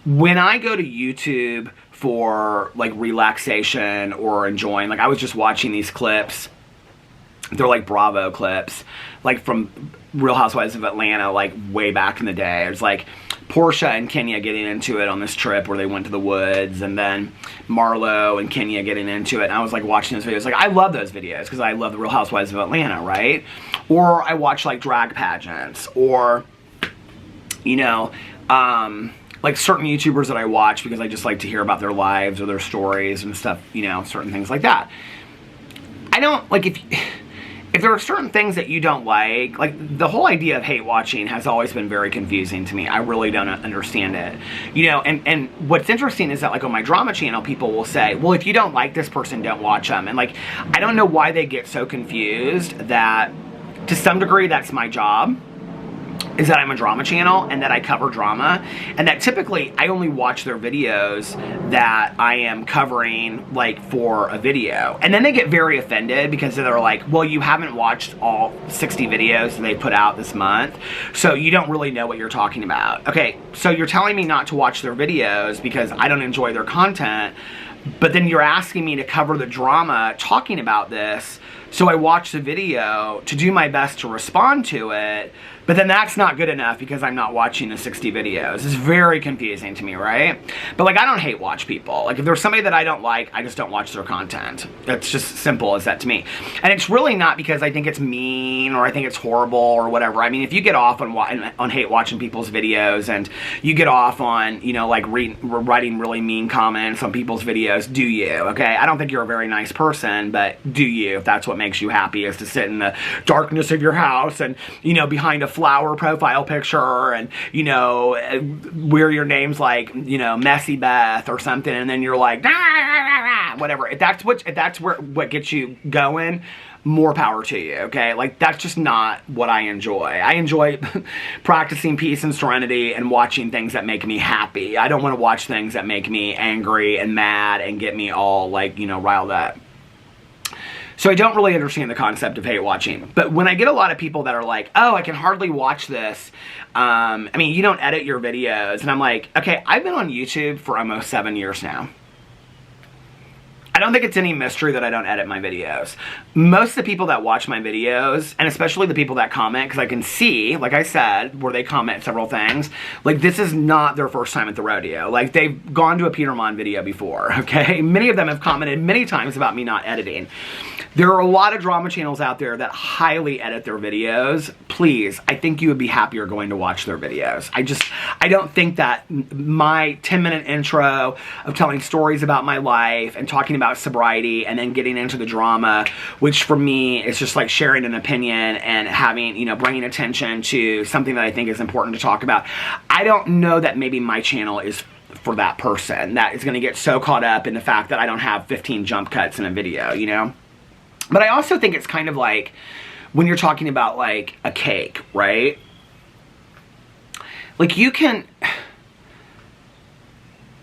Speaker 1: when I go to YouTube for, like, relaxation or enjoying, like, I was just watching these clips. They're, like, Bravo clips, like, from Real Housewives of Atlanta, like, way back in the day. It was, like, Portia and Kenya getting into it on this trip where they went to the woods, and then Marlo and Kenya getting into it. And I was like watching those videos. Like, I love those videos because I love the Real Housewives of Atlanta, right? Or I watch like drag pageants, or, you know, like certain YouTubers that I watch because I just like to hear about their lives or their stories and stuff, you know, certain things like that. I don't, like, if there are certain things that you don't like the whole idea of hate watching has always been very confusing to me. I really don't understand it. You know, and what's interesting is that, like, on my drama channel, people will say, well, if you don't like this person, don't watch them. And, like, I don't know why they get so confused that, to some degree, that's my job. Is that I'm a drama channel and that I cover drama, and that typically I only watch their videos that I am covering, like, for a video. And then they get very offended because they're like, well, you haven't watched all 60 videos that they put out this month, so you don't really know what you're talking about. Okay, so you're telling me not to watch their videos because I don't enjoy their content, but then you're asking me to cover the drama talking about this, so I watch the video to do my best to respond to it. But then that's not good enough because I'm not watching the 60 videos. It's very confusing to me, right? But, like, I don't hate watch people. Like, if there's somebody that I don't like, I just don't watch their content. It's just simple as that to me. And it's really not because I think it's mean or I think it's horrible or whatever. I mean, if you get off on hate watching people's videos, and you get off on, you know, like, writing really mean comments on people's videos, do you, okay? I don't think you're a very nice person, but do you, if that's what makes you happy, is to sit in the darkness of your house and, you know, behind a flower profile picture and, you know, where your name's like, you know, Messy Beth or something, and then you're like, whatever. If that's what gets you going, more power to you, okay? Like, that's just not what I enjoy. I enjoy practicing peace and serenity and watching things that make me happy. I don't want to watch things that make me angry and mad and get me all, like, you know, riled up. So I don't really understand the concept of hate watching. But when I get a lot of people that are like, oh, I can hardly watch this. I mean, you don't edit your videos. And I'm like, okay, I've been on YouTube for almost 7 years now. I don't think it's any mystery that I don't edit my videos. Most of the people that watch my videos, and especially the people that comment, because I can see, like I said, where they comment several things, like, this is not their first time at the rodeo. Like, they've gone to a Peter Monn video before, okay? Many of them have commented many times about me not editing. There are a lot of drama channels out there that highly edit their videos. Please, I think you would be happier going to watch their videos. I don't think that my 10-minute intro of telling stories about my life and talking about sobriety and then getting into the drama, which for me is just like sharing an opinion and having, you know, bringing attention to something that I think is important to talk about. I don't know that maybe my channel is for that person that is going to get so caught up in the fact that I don't have 15 jump cuts in a video, you know? But I also think it's kind of like when you're talking about, like, a cake, right? Like, you can...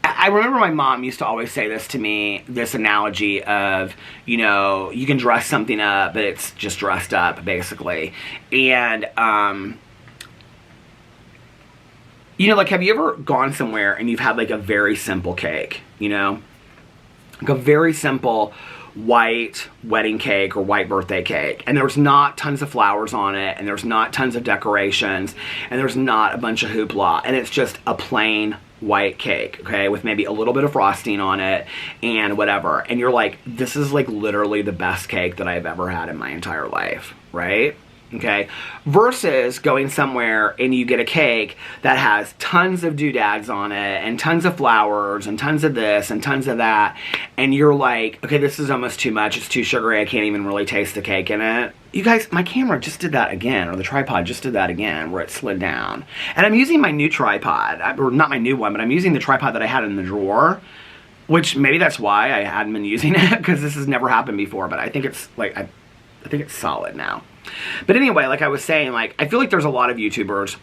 Speaker 1: I remember my mom used to always say this to me, this analogy of, you know, you can dress something up, but it's just dressed up, basically. And, you know, like, have you ever gone somewhere and you've had, like, a very simple cake, you know? Like, a very simple white wedding cake or white birthday cake, and there's not tons of flowers on it, and there's not tons of decorations, and there's not a bunch of hoopla, and it's just a plain white cake, okay, with maybe a little bit of frosting on it and whatever, and you're like, this is, like, literally the best cake that I've ever had in my entire life, right? Okay, versus going somewhere and you get a cake that has tons of doodads on it and tons of flowers and tons of this and tons of that, and you're like, okay, this is almost too much, it's too sugary, I can't even really taste the cake in it. You guys, my camera just did that again, or the tripod just did that again, where it slid down. And I'm using my new tripod, or not my new one, but I'm using the tripod that I had in the drawer, which maybe that's why I hadn't been using it, because this has never happened before, but I think it's, like, I think it's solid now. But anyway, like I was saying, like, I feel like there's a lot of YouTubers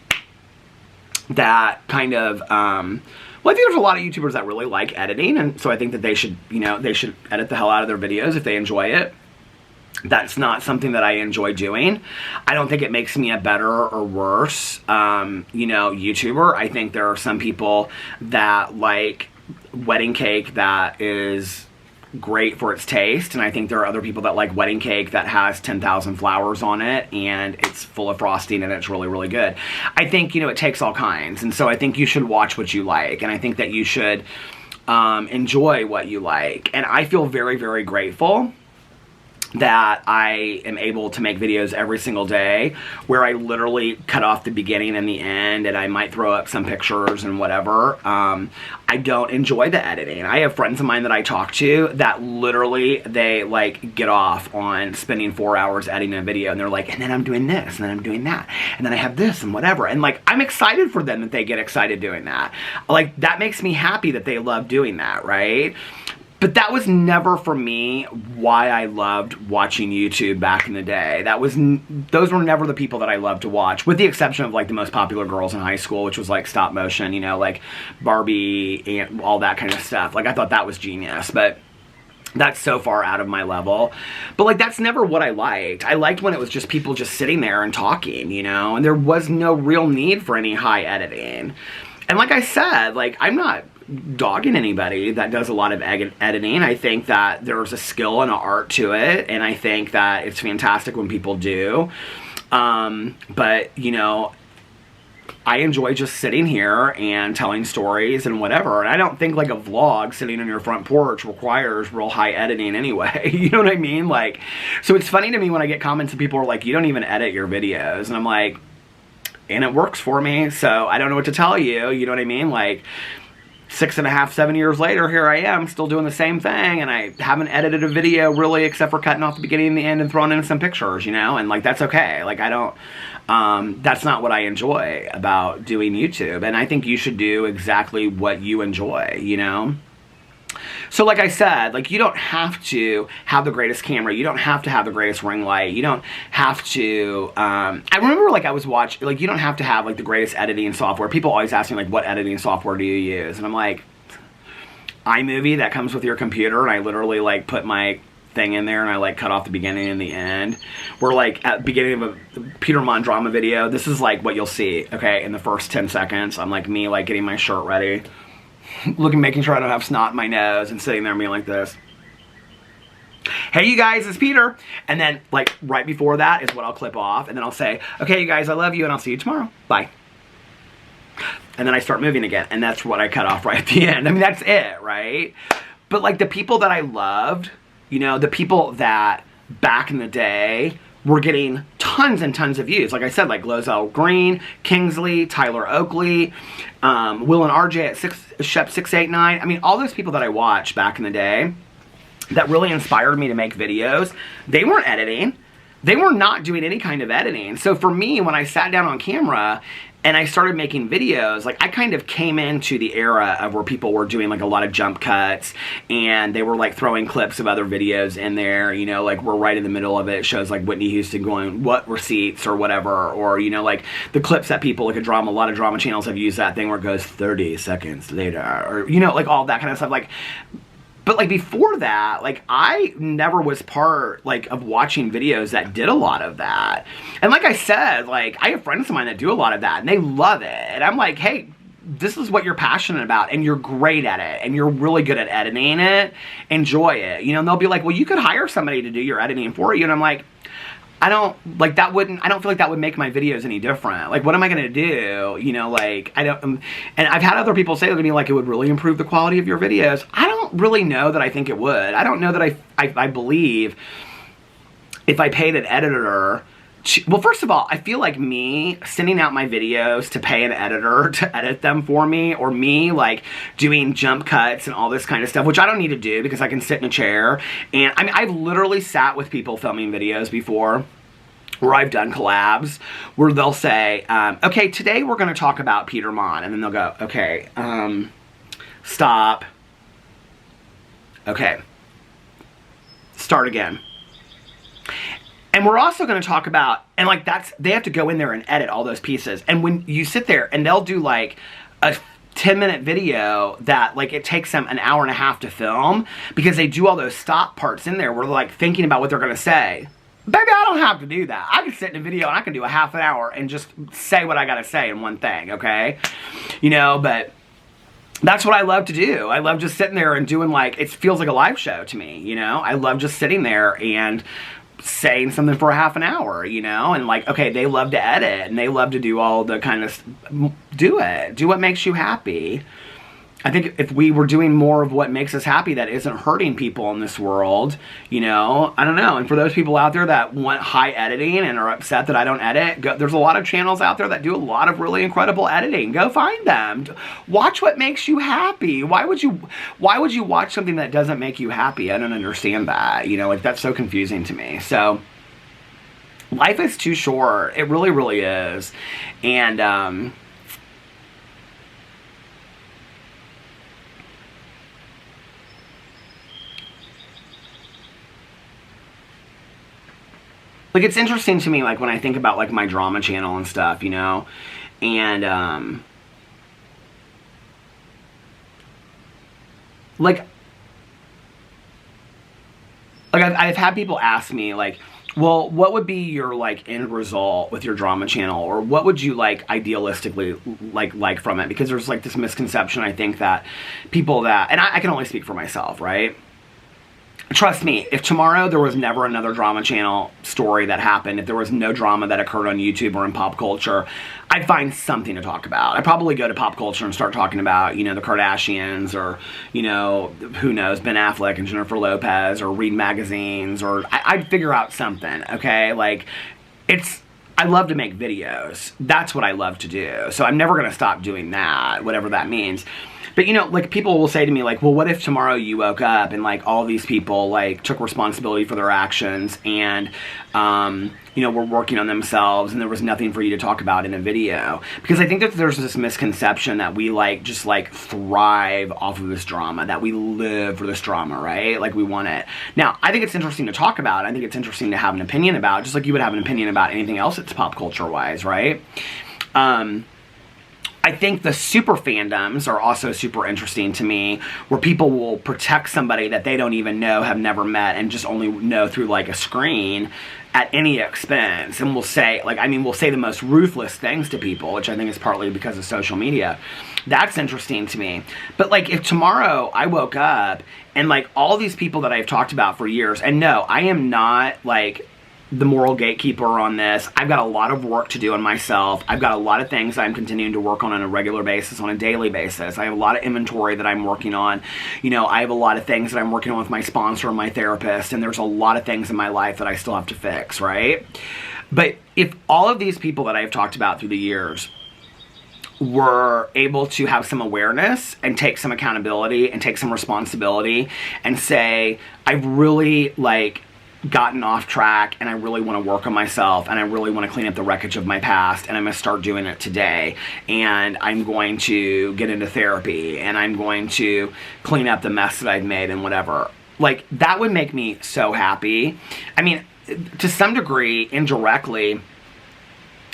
Speaker 1: that kind of, well, I think there's a lot of YouTubers that really like editing, and so I think that they should, you know, they should edit the hell out of their videos if they enjoy it. That's not something that I enjoy doing. I don't think it makes me a better or worse, YouTuber. I think there are some people that like wedding cake that is great for its taste, and I think there are other people that like wedding cake that has 10,000 flowers on it and it's full of frosting and it's really, really good. I think, it takes all kinds, and so I think you should watch what you like, and I think that you should enjoy what you like. And I feel very, very grateful that I am able to make videos every single day where I literally cut off the beginning and the end, and I might throw up some pictures and whatever. I don't enjoy the editing. I have friends of mine that I talk to that literally, they like get off on spending 4 hours editing a video, and they're like, and then I'm doing this, and then I'm doing that, and then I have this and whatever. And like, I'm excited for them that they get excited doing that. Like, that makes me happy that they love doing that, right? But that was never, for me, why I loved watching YouTube back in the day. Those were never the people that I loved to watch, with the exception of like the most popular girls in high school, which was like stop motion, like Barbie and all that kind of stuff. Like, I thought that was genius, but that's so far out of my level. But like, that's never what I liked. I liked when it was just people just sitting there and talking, and there was no real need for any high editing. And like I said, like, I'm not dogging anybody that does a lot of editing. I think that there's a skill and an art to it, and I think that it's fantastic when people do. But, I enjoy just sitting here and telling stories and whatever. And I don't think like a vlog sitting on your front porch requires real high editing anyway. You know what I mean? Like, so it's funny to me when I get comments and people are like, you don't even edit your videos. And I'm like, and it works for me, so I don't know what to tell you. You know what I mean? Like, 6.5, 7 years later, here I am still doing the same thing, and I haven't edited a video really except for cutting off the beginning and the end and throwing in some pictures, and like, that's okay. Like, I don't, that's not what I enjoy about doing YouTube, and I think you should do exactly what you enjoy, So like I said, like, you don't have to have the greatest camera. You don't have to have the greatest ring light. You don't have to, I remember like I was watching, like, you don't have to have like the greatest editing software. People always ask me like, what editing software do you use? And I'm like, iMovie that comes with your computer, and I literally like put my thing in there and I like cut off the beginning and the end. We're like at the beginning of a Peter Monn drama video. This is like what you'll see, okay, in the first 10 seconds. I'm like me like getting my shirt ready, making sure I don't have snot in my nose, and sitting there being like this. Hey you guys, it's Peter. And then like right before that is what I'll clip off, and then I'll say, okay you guys, I love you and I'll see you tomorrow. Bye. And then I start moving again, and that's what I cut off right at the end. I mean, that's it, right? But like the people that I loved, the people that back in the day were getting tons and tons of views. Like I said, like Lozelle Green, Kingsley, Tyler Oakley, Will and RJ at Shep 689. I mean, all those people that I watched back in the day that really inspired me to make videos, they weren't editing. They were not doing any kind of editing. So for me, when I sat down on camera and I started making videos, like I kind of came into the era of where people were doing like a lot of jump cuts, and they were like throwing clips of other videos in there, like we're right in the middle of it. It shows like Whitney Houston going, what receipts or whatever, or, like the clips that people, like a lot of drama channels have used that thing where it goes 30 seconds later, or, like all that kind of stuff. Like, but like before that, like I never was part like of watching videos that did a lot of that. And like I said, like I have friends of mine that do a lot of that and they love it. And I'm like, hey, this is what you're passionate about and you're great at it and you're really good at editing it. Enjoy it. And they'll be like, well, you could hire somebody to do your editing for you. And I'm like, I don't feel like that would make my videos any different. Like, what am I going to do? Like, I don't, and I've had other people say to me, like, it would really improve the quality of your videos. I don't really know that I think it would. I don't know that I believe if I paid an editor well, first of all, I feel like me sending out my videos to pay an editor to edit them for me, or me like doing jump cuts and all this kind of stuff, which I don't need to do because I can sit in a chair. And I mean, I've literally sat with people filming videos before where I've done collabs where they'll say, okay, today we're going to talk about Peter Monn. And then they'll go, okay, stop. Okay. Start again. And we're also going to talk about, and like they have to go in there and edit all those pieces. And when you sit there and they'll do like a 10-minute video that, like, it takes them an hour and a half to film because they do all those stop parts in there where they're, like, thinking about what they're going to say. Baby, I don't have to do that. I can sit in a video and I can do a half an hour and just say what I got to say in one thing, okay? You know, but that's what I love to do. I love just sitting there and doing, like, it feels like a live show to me, you know? I love just sitting there and saying something for a half an hour, you know? And, like, okay, they love to edit and they love to do all the kind of, do it. Do what makes you happy. I think if we were doing more of what makes us happy that isn't hurting people in this world, you know, I don't know. And for those people out there that want high editing and are upset that I don't edit, there's a lot of channels out there that do a lot of really incredible editing. Go find them. Watch what makes you happy. Why would you watch something that doesn't make you happy? I don't understand that. You know, like, that's so confusing to me. So life is too short. It really, really is. And, like, it's interesting to me, like, when I think about, like, my drama channel and stuff, you know, and, like I've had people ask me, like, well, what would be your, like, end result with your drama channel, or what would you, like, idealistically like from it? Because there's, like, this misconception, I think, that people that, and I can only speak for myself, right? Trust me, if tomorrow there was never another drama channel story that happened, if there was no drama that occurred on YouTube or in pop culture, I'd find something to talk about. I'd probably go to pop culture and start talking about, you know, the Kardashians, or, you know, who knows, Ben Affleck and Jennifer Lopez, or read magazines, or I'd figure out something, okay? Like, I love to make videos. That's what I love to do. So I'm never going to stop doing that, whatever that means. But, you know, like, people will say to me, like, well, what if tomorrow you woke up and, like, all these people, like, took responsibility for their actions and, you know, were working on themselves and there was nothing for you to talk about in a video? Because I think that there's this misconception that we, like, just, like, thrive off of this drama, that we live for this drama, right? Like, we want it. Now, I think it's interesting to talk about. I think it's interesting to have an opinion about, just like you would have an opinion about anything else that's pop culture-wise, right? I think the super fandoms are also super interesting to me, where people will protect somebody that they don't even know, have never met, and just only know through, like, a screen at any expense. And we'll say, like, I mean, we'll say the most ruthless things to people, which I think is partly because of social media. That's interesting to me. But, like, if tomorrow I woke up and, like, all these people that I've talked about for years, and no, I am not, like, the moral gatekeeper on this. I've got a lot of work to do on myself. I've got a lot of things I'm continuing to work on a regular basis, on a daily basis. I have a lot of inventory that I'm working on. You know, I have a lot of things that I'm working on with my sponsor and my therapist, and there's a lot of things in my life that I still have to fix, right? But if all of these people that I've talked about through the years were able to have some awareness and take some accountability and take some responsibility and say, I've really, like, gotten off track and I really want to work on myself and I really want to clean up the wreckage of my past, and I'm going to start doing it today, and I'm going to get into therapy and I'm going to clean up the mess that I've made and whatever. Like, that would make me so happy. I mean, to some degree, indirectly,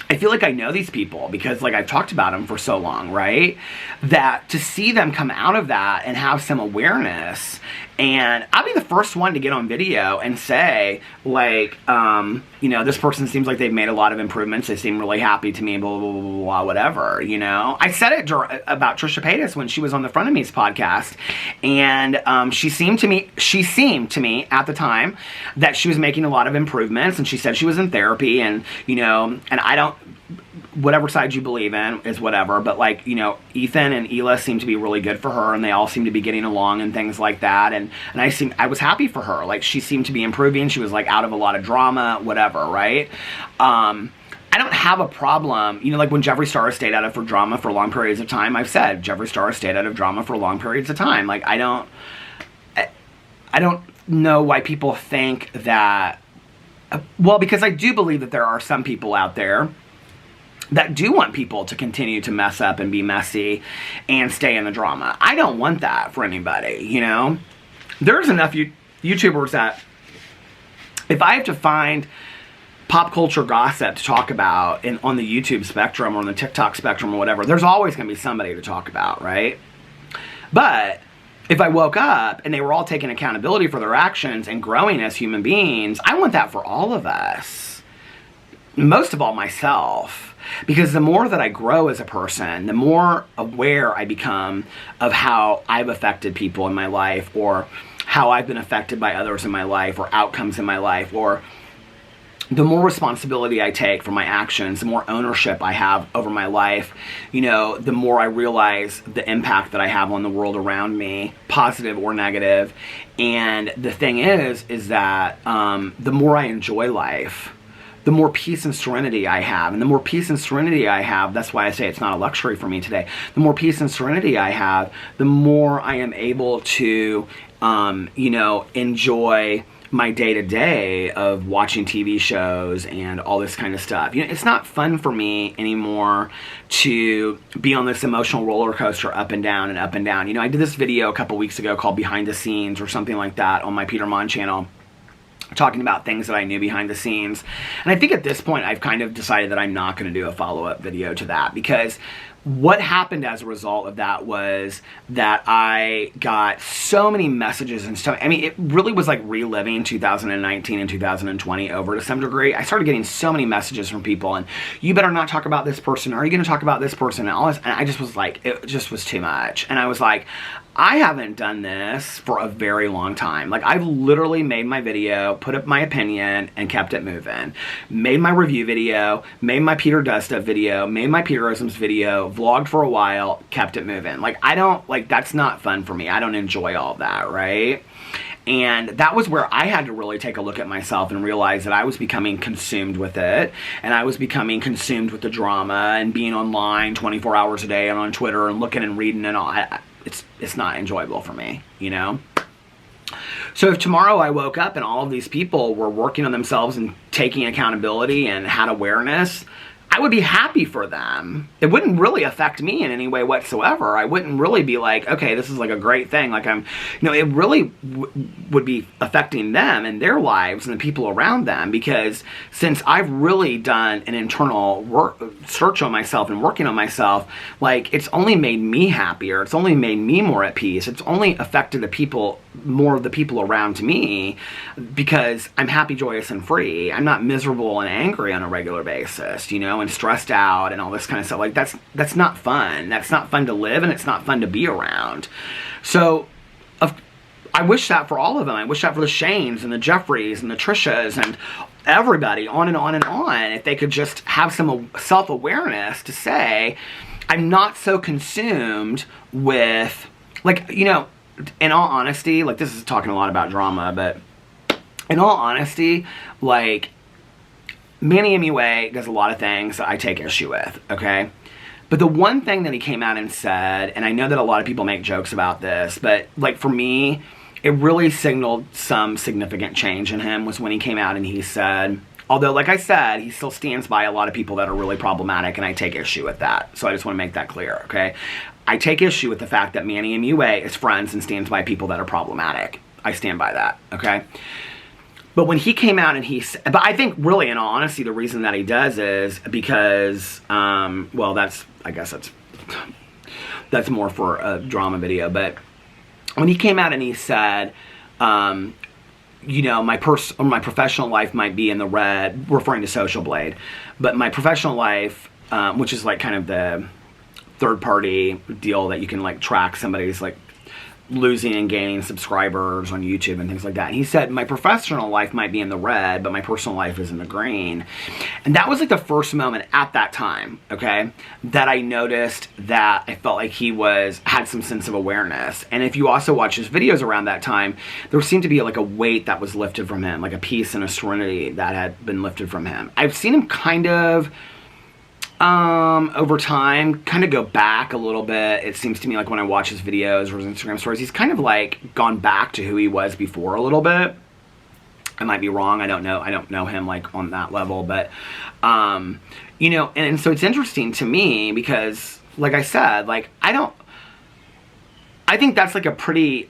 Speaker 1: I feel like I know these people because, like, I've talked about them for so long, right? That to see them come out of that and have some awareness, and I'll be the first one to get on video and say, like, you know, this person seems like they've made a lot of improvements. They seem really happy to me, blah, blah, blah, blah, blah, whatever, you know? I said it about Trisha Paytas when she was on the Front of Me's podcast, and she seemed to me at the time that she was making a lot of improvements, and she said she was in therapy, and, you know, and I don't, whatever side you believe in is whatever, but, like, you know, Ethan and Hila seem to be really good for her, and they all seem to be getting along and things like that, and I was happy for her. Like, she seemed to be improving. She was, like, out of a lot of drama, whatever, right? I don't have a problem, you know, like when Jeffree Star stayed out of for drama for long periods of time. I've said Jeffree Star stayed out of drama for long periods of time. Like, I don't know why people think that, well, because I do believe that there are some people out there that do want people to continue to mess up and be messy and stay in the drama. I don't want that for anybody, you know? There's enough YouTubers that if I have to find pop culture gossip to talk about on the YouTube spectrum or on the TikTok spectrum or whatever, there's always going to be somebody to talk about, right? But if I woke up and they were all taking accountability for their actions and growing as human beings, I want that for all of us. Most of all, myself. Because the more that I grow as a person, the more aware I become of how I've affected people in my life, or how I've been affected by others in my life, or outcomes in my life, or the more responsibility I take for my actions, the more ownership I have over my life, you know, the more I realize the impact that I have on the world around me, positive or negative. And the thing is that the more I enjoy life, the more peace and serenity I have. And the more peace and serenity I have, that's why I say it's not a luxury for me today. The more peace and serenity I have, the more I am able to, you know, enjoy my day-to-day of watching TV shows and all this kind of stuff. You know, it's not fun for me anymore to be on this emotional roller coaster up and down and up and down. You know, I did this video a couple weeks ago called Behind the Scenes or something like that on my Peter Monn channel, talking about things that I knew behind the scenes. And I think at this point I've kind of decided that I'm not going to do a follow-up video to that, because what happened as a result of that was that I got so many messages and stuff. I mean, it really was like reliving 2019 and 2020 over to some degree. I started getting so many messages from people, and you better not talk about this person. Are you going to talk about this person? And all this, and I just was like, it just was too much. And I was like, I haven't done this for a very long time. Like, I've literally made my video, put up my opinion, and kept it moving. Made my review video, made my Peter Does Stuff video, made my Peterisms video, vlogged for a while, kept it moving. Like, I don't, like, that's not fun for me. I don't enjoy all that, right? And that was where I had to really take a look at myself and realize that I was becoming consumed with it. And I was becoming consumed with the drama and being online 24 hours a day and on Twitter and looking and reading and all. It's not enjoyable for me, you know? So if tomorrow I woke up and all of these people were working on themselves and taking accountability and had awareness, I would be happy for them. It wouldn't really affect me in any way whatsoever. I wouldn't really be like, okay, this is like a great thing. Like I'm, you know, it really would be affecting them and their lives and the people around them, because since I've really done an internal search on myself and working on myself, like it's only made me happier. It's only made me more at peace. It's only affected the people, more of the people around me, because I'm happy, joyous, and free. I'm not miserable and angry on a regular basis, you know, and stressed out and all this kind of stuff. Like that's not fun. That's not fun to live, and it's not fun to be around. So I wish that for all of them. I wish that for the Shanes and the Jeffreys and the Trishas and everybody, on and on and on, if they could just have some self-awareness to say, I'm not so consumed with, like, you know, in all honesty, like, this is talking a lot about drama, but in all honesty, like, Manny MUA does a lot of things that I take issue with, okay? But the one thing that he came out and said, and I know that a lot of people make jokes about this, but, like, for me, it really signaled some significant change in him, was when he came out and he said, although, like I said, he still stands by a lot of people that are really problematic, and I take issue with that. So I just want to make that clear, okay? I take issue with the fact that Manny MUA is friends and stands by people that are problematic. I stand by that, okay? But when he came out and but I think really, in all honesty, the reason that he does is because, well, I guess that's more for a drama video. But when he came out and he said, you know, my professional life might be in the red, referring to Social Blade, but my professional life, which is like kind of the third-party deal that you can like track somebody's like losing and gaining subscribers on YouTube and things like that. And he said, my professional life might be in the red, but my personal life is in the green. And that was like the first moment at that time, okay, that I noticed that I felt like he had some sense of awareness. And if you also watch his videos around that time, there seemed to be like a weight that was lifted from him, like a peace and a serenity that had been lifted from him. I've seen him kind of over time, kind of go back a little bit. It seems to me like when I watch his videos or his Instagram stories, he's kind of like gone back to who he was before a little bit. I might be wrong. I don't know. I don't know him like on that level, but, you know, and so it's interesting to me because, like I said, like, I think that's like a pretty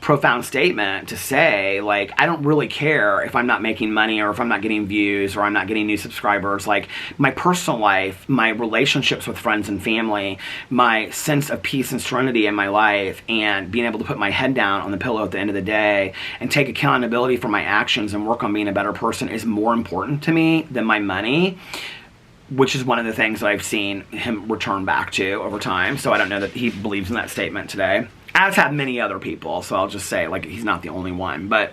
Speaker 1: profound statement to say, like, I don't really care if I'm not making money or if I'm not getting views or I'm not getting new subscribers. Like, my personal life, my relationships with friends and family, my sense of peace and serenity in my life, and being able to put my head down on the pillow at the end of the day and take accountability for my actions and work on being a better person is more important to me than my money, which is one of the things that I've seen him return back to over time. So I don't know that he believes in that statement today, as have many other people. So I'll just say, like, he's not the only one. But,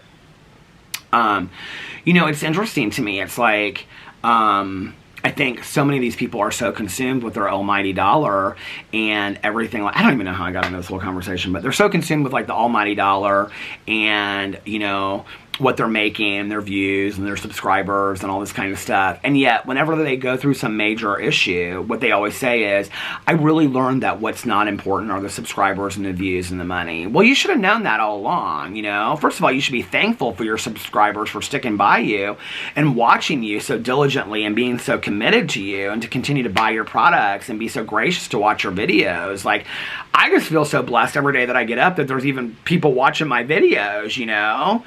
Speaker 1: you know, it's interesting to me. It's like, I think so many of these people are so consumed with their almighty dollar and everything. Like, I don't even know how I got into this whole conversation, but they're so consumed with, like, the almighty dollar and, you know, what they're making, their views and their subscribers and all this kind of stuff. And yet, whenever they go through some major issue, what they always say is, I really learned that what's not important are the subscribers and the views and the money. Well, you should have known that all along, you know? First of all, you should be thankful for your subscribers for sticking by you and watching you so diligently and being so committed to you and to continue to buy your products and be so gracious to watch your videos. Like, I just feel so blessed every day that I get up that there's even people watching my videos, you know?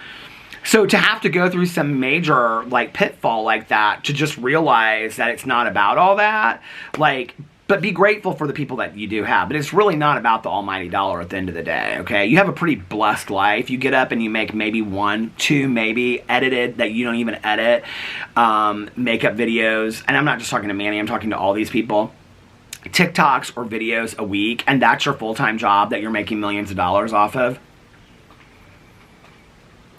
Speaker 1: So to have to go through some major, like, pitfall like that, to just realize that it's not about all that, like, but be grateful for the people that you do have. But it's really not about the almighty dollar at the end of the day, okay? You have a pretty blessed life. You get up and you make maybe 1, 2, maybe edited that you don't even edit, makeup videos. And I'm not just talking to Manny, I'm talking to all these people. TikToks or videos a week, and that's your full-time job that you're making millions of dollars off of.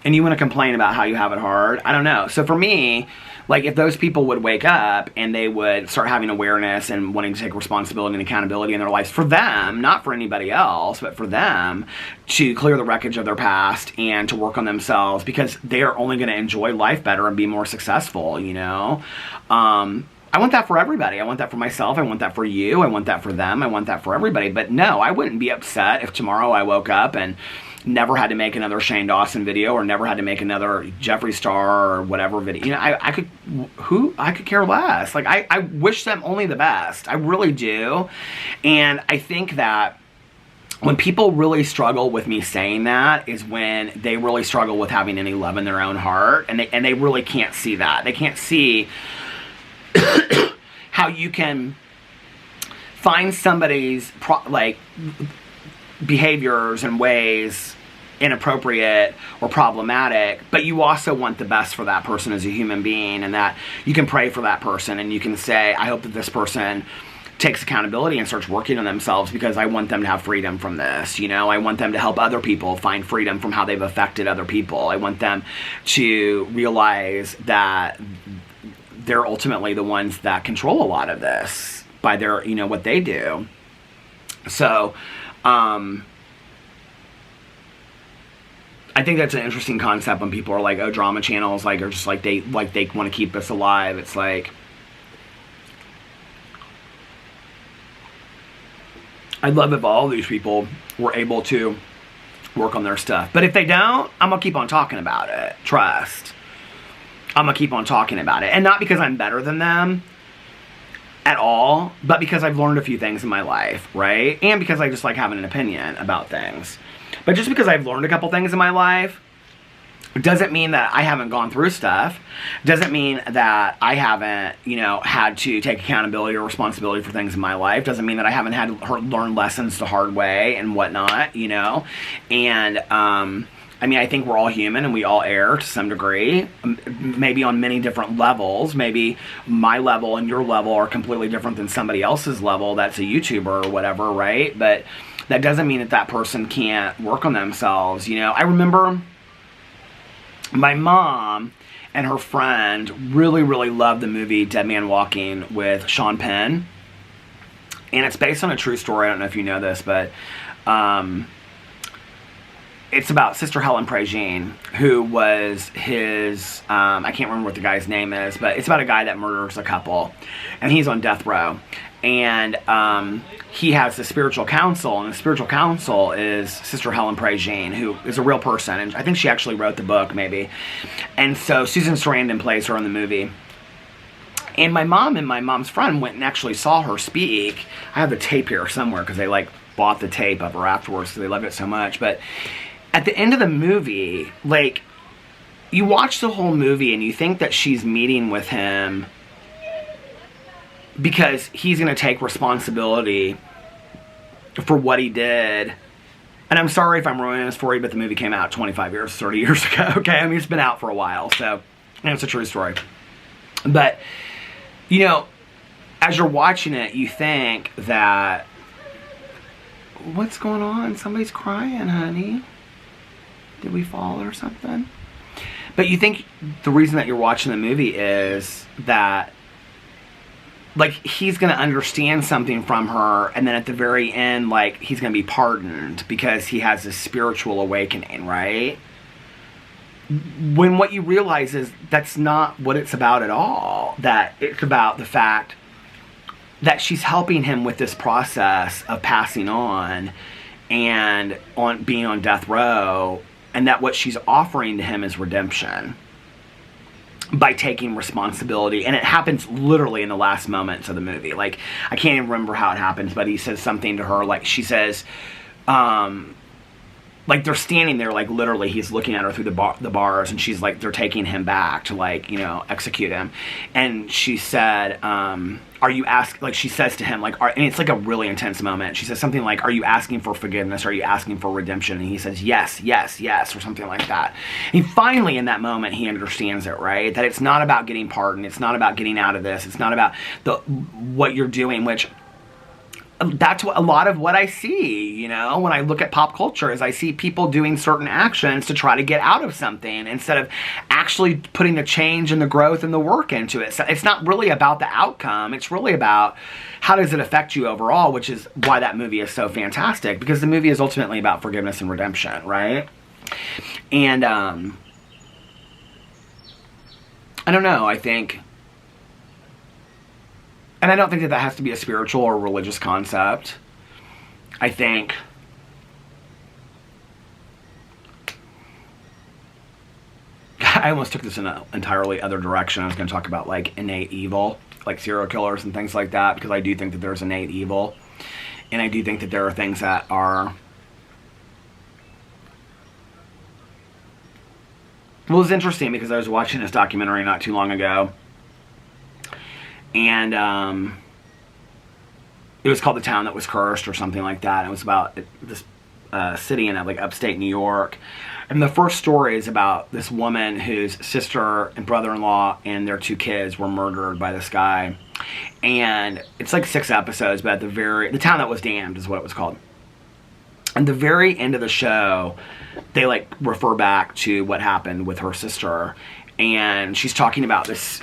Speaker 1: And you want to complain about how you have it hard? I don't know. So for me, like, if those people would wake up and they would start having awareness and wanting to take responsibility and accountability in their lives, for them, not for anybody else, but for them, to clear the wreckage of their past and to work on themselves, because they are only going to enjoy life better and be more successful, you know? I want that for everybody. I want that for myself. I want that for you. I want that for them. I want that for everybody. But no, I wouldn't be upset if tomorrow I woke up and never had to make another Shane Dawson video or never had to make another Jeffree Star or whatever video. You know, I could care less. Like, I wish them only the best. I really do. And I think that when people really struggle with me saying that is when they really struggle with having any love in their own heart, and they really can't see that. They can't see how you can find somebody's behaviors and ways inappropriate or problematic, but you also want the best for that person as a human being, and that you can pray for that person and you can say, I hope that this person takes accountability and starts working on themselves, because I want them to have freedom from this, you know? I want them to help other people find freedom from how they've affected other people. I want them to realize that they're ultimately the ones that control a lot of this by their, you know, what they do. So, I think that's an interesting concept when people are like, oh, drama channels, like, are just like, they want to keep us alive. It's like, I'd love if all these people were able to work on their stuff. But if they don't, I'm going to keep on talking about it. Trust. I'm going to keep on talking about it. And not because I'm better than them at all, but because I've learned a few things in my life, right? And because I just like having an opinion about things. But just because I've learned a couple things in my life doesn't mean that I haven't gone through stuff. Doesn't mean that I haven't, you know, had to take accountability or responsibility for things in my life. Doesn't mean that I haven't had to learn lessons the hard way and whatnot, you know? And, I mean, I think we're all human and we all err to some degree, maybe on many different levels. Maybe my level and your level are completely different than somebody else's level that's a YouTuber or whatever, right? But that doesn't mean that that person can't work on themselves, you know? I remember my mom and her friend really, really loved the movie Dead Man Walking with Sean Penn. And it's based on a true story. I don't know if you know this, but it's about Sister Helen Prejean, who was his, I can't remember what the guy's name is, but it's about a guy that murders a couple, and he's on death row. And he has the spiritual counsel, and the spiritual counsel is Sister Helen Prejean, who is a real person, and I think she actually wrote the book, maybe. And so Susan Sarandon plays her in the movie. And my mom and my mom's friend went and actually saw her speak. I have the tape here somewhere, because they, like, bought the tape of her afterwards, because they loved it so much. But at the end of the movie, like, you watch the whole movie and you think that she's meeting with him because he's going to take responsibility for what he did. And I'm sorry if I'm ruining this for you, but the movie came out 25 years, 30 years ago, okay? I mean, it's been out for a while, so, and it's a true story. But, you know, as you're watching it, you think that, what's going on? Somebody's crying, honey. Did we fall or something? But you think the reason that you're watching the movie is that, like, he's going to understand something from her, and then at the very end, like, he's going to be pardoned because he has this spiritual awakening, right? When what you realize is that's not what it's about at all. That it's about the fact that she's helping him with this process of passing on and on being on death row, and that what she's offering to him is redemption by taking responsibility. And it happens literally in the last moments of the movie. Like, I can't even remember how it happens, but he says something to her, like, she says, like, they're standing there, like, literally, he's looking at her through the bars, and she's like, they're taking him back to, like, you know, execute him. And she said, are you like, she says to him, like, and it's like a really intense moment. She says something like, are you asking for forgiveness? Are you asking for redemption? And he says, yes, yes, yes, or something like that. And finally, in that moment, he understands it, right? That it's not about getting pardoned. It's not about getting out of this. It's not about what you're doing, which, that's a lot of what I see, you know, when I look at pop culture, is I see people doing certain actions to try to get out of something instead of actually putting the change and the growth and the work into it. So it's not really about the outcome. It's really about how does it affect you overall, which is why that movie is so fantastic, because the movie is ultimately about forgiveness and redemption, right? And I don't know, I think... And I don't think that that has to be a spiritual or religious concept. I think I almost took this in an entirely other direction. I was going to talk about, like, innate evil, like serial killers and things like that, because I do think that there's innate evil. And I do think that there are things that are... Well, it's interesting because I was watching this documentary not too long ago. And it was called The Town That Was Cursed or something like that. It was about this city in, like, upstate New York. And the first story is about this woman whose sister and brother-in-law and their 2 kids were murdered by this guy. And it's like 6 episodes, but at The Town That Was Damned is what it was called. And the very end of the show, they, like, refer back to what happened with her sister. And she's talking about this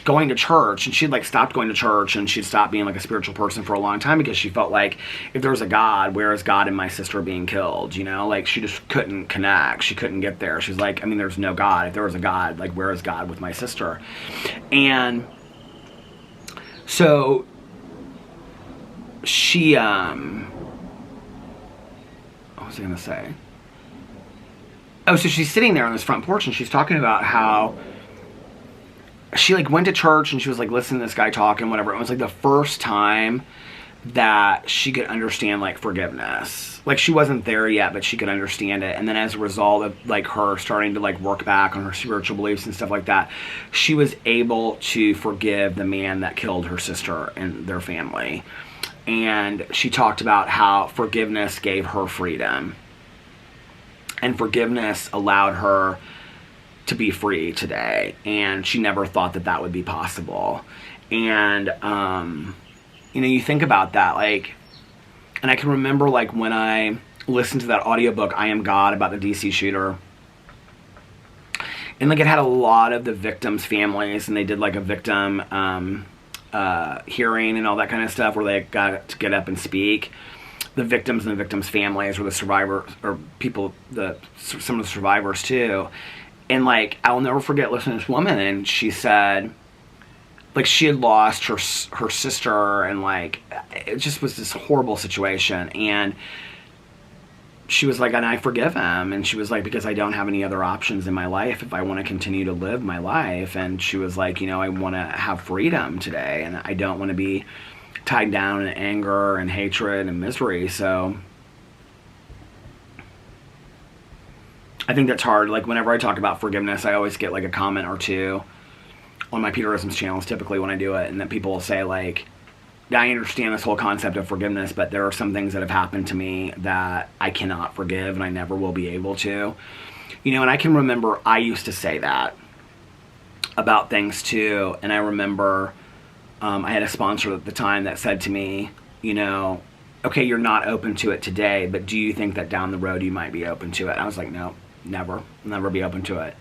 Speaker 1: going to church, and she'd, like, stopped going to church, and she'd stopped being, like, a spiritual person for a long time because she felt like, if there was a God, where is God in my sister being killed, you know? Like, she just couldn't connect. She couldn't get there. She's like, I mean, there's no God. If there was a God, like, where is God with my sister? And so she, what was I going to say? Oh, so she's sitting there on this front porch, and she's talking about how she, like, went to church, and she was, like, listening to this guy talk and whatever. It was, like, the first time that she could understand, like, forgiveness. Like, she wasn't there yet, but she could understand it. And then as a result of, like, her starting to, like, work back on her spiritual beliefs and stuff like that, she was able to forgive the man that killed her sister and their family. And she talked about how forgiveness gave her freedom. And forgiveness allowed her to be free today, and she never thought that that would be possible. And you know, you think about that, like, and I can remember, like, when I listened to that audiobook, I Am God, about the DC shooter, and, like, it had a lot of the victims' families, and they did, like, a victim hearing and all that kind of stuff, where they got to get up and speak. The victims and the victims' families, or the survivors, or people, some of the survivors too. And, like, I'll never forget listening to this woman, and she said, like, she had lost her sister, and, like, it just was this horrible situation. And she was like, and I forgive him. And she was like, because I don't have any other options in my life if I want to continue to live my life. And she was like, you know, I want to have freedom today, and I don't want to be tied down in anger and hatred and misery. So I think that's hard. Like, whenever I talk about forgiveness, I always get like a comment or two on my Peterisms channels, typically when I do it, and then people will say like, I understand this whole concept of forgiveness, but there are some things that have happened to me that I cannot forgive and I never will be able to. You know, and I can remember I used to say that about things too. And I remember I had a sponsor at the time that said to me, you know, okay, you're not open to it today, but do you think that down the road you might be open to it? And I was like, no, never be open to it.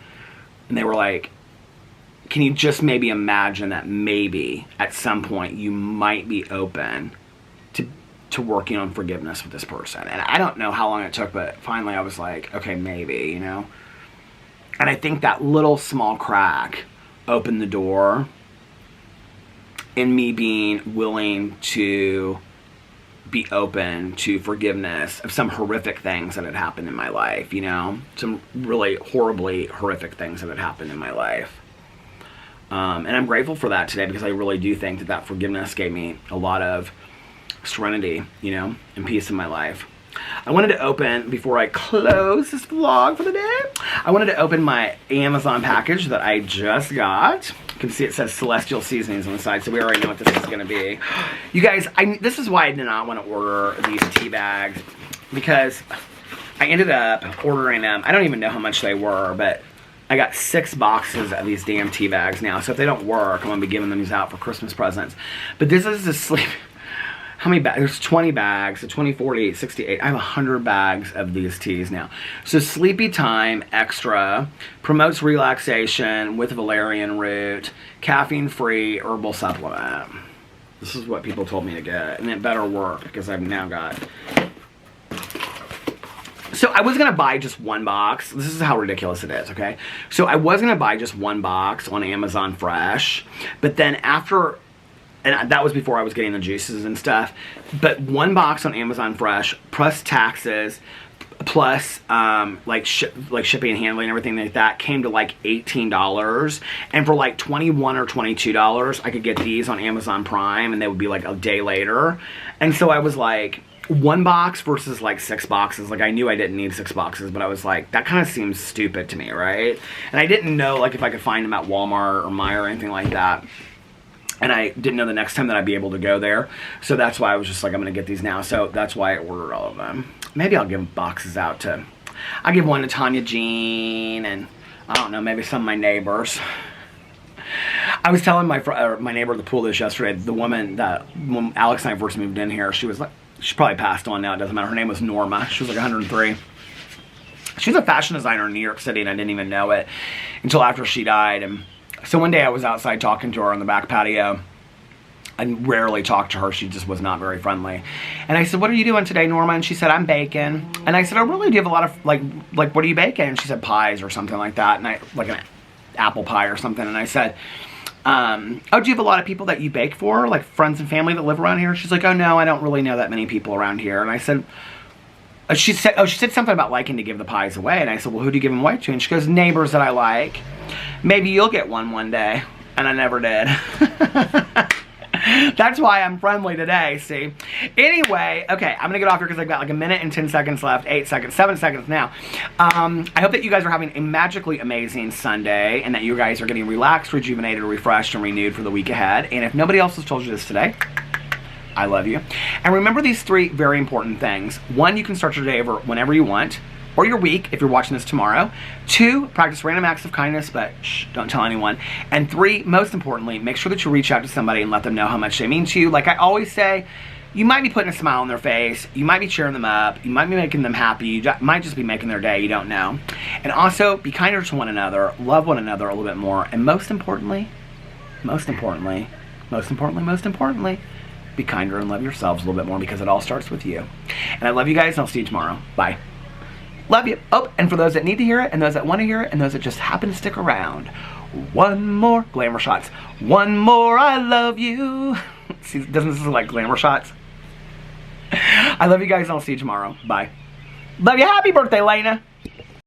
Speaker 1: And they were like, can you just maybe imagine that maybe at some point you might be open to working on forgiveness with this person? And I don't know how long it took, but finally I was like, okay, maybe, you know? And I think that little small crack opened the door in me being willing to be open to forgiveness of some horrific things that had happened in my life, you know? Some really horribly horrific things that had happened in my life. And I'm grateful for that today, because I really do think that forgiveness gave me a lot of serenity, you know, and peace in my life. I wanted to open, before I close this vlog for the day, I wanted to open my Amazon package that I just got. You can see it says Celestial Seasonings on the side, so we already know what this is going to be. You guys, this is why I did not want to order these tea bags, because I ended up ordering them. I don't even know how much they were, but I got 6 boxes of these damn tea bags now. So if they don't work, I'm going to be giving them these out for Christmas presents. But this is the sleep. How many bags? There's 20 bags. So 20, 40, 68. I have 100 bags of these teas now. So Sleepy Time Extra promotes relaxation with valerian root, caffeine-free herbal supplement. This is what people told me to get. And it better work, because I've now got... So I was going to buy just one box. This is how ridiculous it is, okay? So I was going to buy just one box on Amazon Fresh. But then after, and that was before I was getting the juices and stuff. But one box on Amazon Fresh, plus taxes, plus like shipping and handling and everything like that, came to like $18. And for like $21 or $22, I could get these on Amazon Prime, and they would be like a day later. And so I was like, one box versus like 6 boxes. Like, I knew I didn't need 6 boxes, but I was like, that kind of seems stupid to me, right? And I didn't know like if I could find them at Walmart or Meijer or anything like that. And I didn't know the next time that I'd be able to go there. So that's why I was just like, I'm going to get these now. So that's why I ordered all of them. Maybe I'll give boxes out to, I'll give one to Tanya Jean, and I don't know, maybe some of my neighbors. I was telling my neighbor at the pool this yesterday, the woman that, when Alex and I first moved in here, she was like, she probably passed on now, it doesn't matter. Her name was Norma. She was like 103. She was a fashion designer in New York City, and I didn't even know it until after she died. And so one day I was outside talking to her on the back patio. I rarely talked to her. She just was not very friendly. And I said, what are you doing today, Norma? And she said, I'm baking. And I said, oh, really? Do you have a lot of, like what are you baking? And she said, pies or something like that. And like an apple pie or something. And I said, oh, do you have a lot of people that you bake for? Like friends and family that live around here? She's like, oh, no, I don't really know that many people around here. And I said, she said something about liking to give the pies away. And I said, well, who do you give them away to? And she goes, neighbors that I like. Maybe you'll get one day. And I never did. That's why I'm friendly today, see? Anyway, okay, I'm gonna get off here because I've got like 1 minute and 10 seconds left, 8 seconds, 7 seconds now. I hope that you guys are having a magically amazing Sunday, and that you guys are getting relaxed, rejuvenated, refreshed, and renewed for the week ahead. And if nobody else has told you this today, I love you. And remember these 3 very important things. 1, you can start your day over whenever you want, or your week if you're watching this tomorrow. 2, practice random acts of kindness, but shh, don't tell anyone. And 3, most importantly, make sure that you reach out to somebody and let them know how much they mean to you. Like I always say, you might be putting a smile on their face, you might be cheering them up, you might be making them happy, you might just be making their day, you don't know. And also, be kinder to one another, love one another a little bit more, and most importantly, be kinder and love yourselves a little bit more, because it all starts with you. And I love you guys, and I'll see you tomorrow. Bye. Love you. Oh, and for those that need to hear it, and those that want to hear it, and those that just happen to stick around, one more glamour shots. One more I love you. See, doesn't this look like glamour shots? I love you guys, and I'll see you tomorrow. Bye. Love you. Happy birthday, Lena.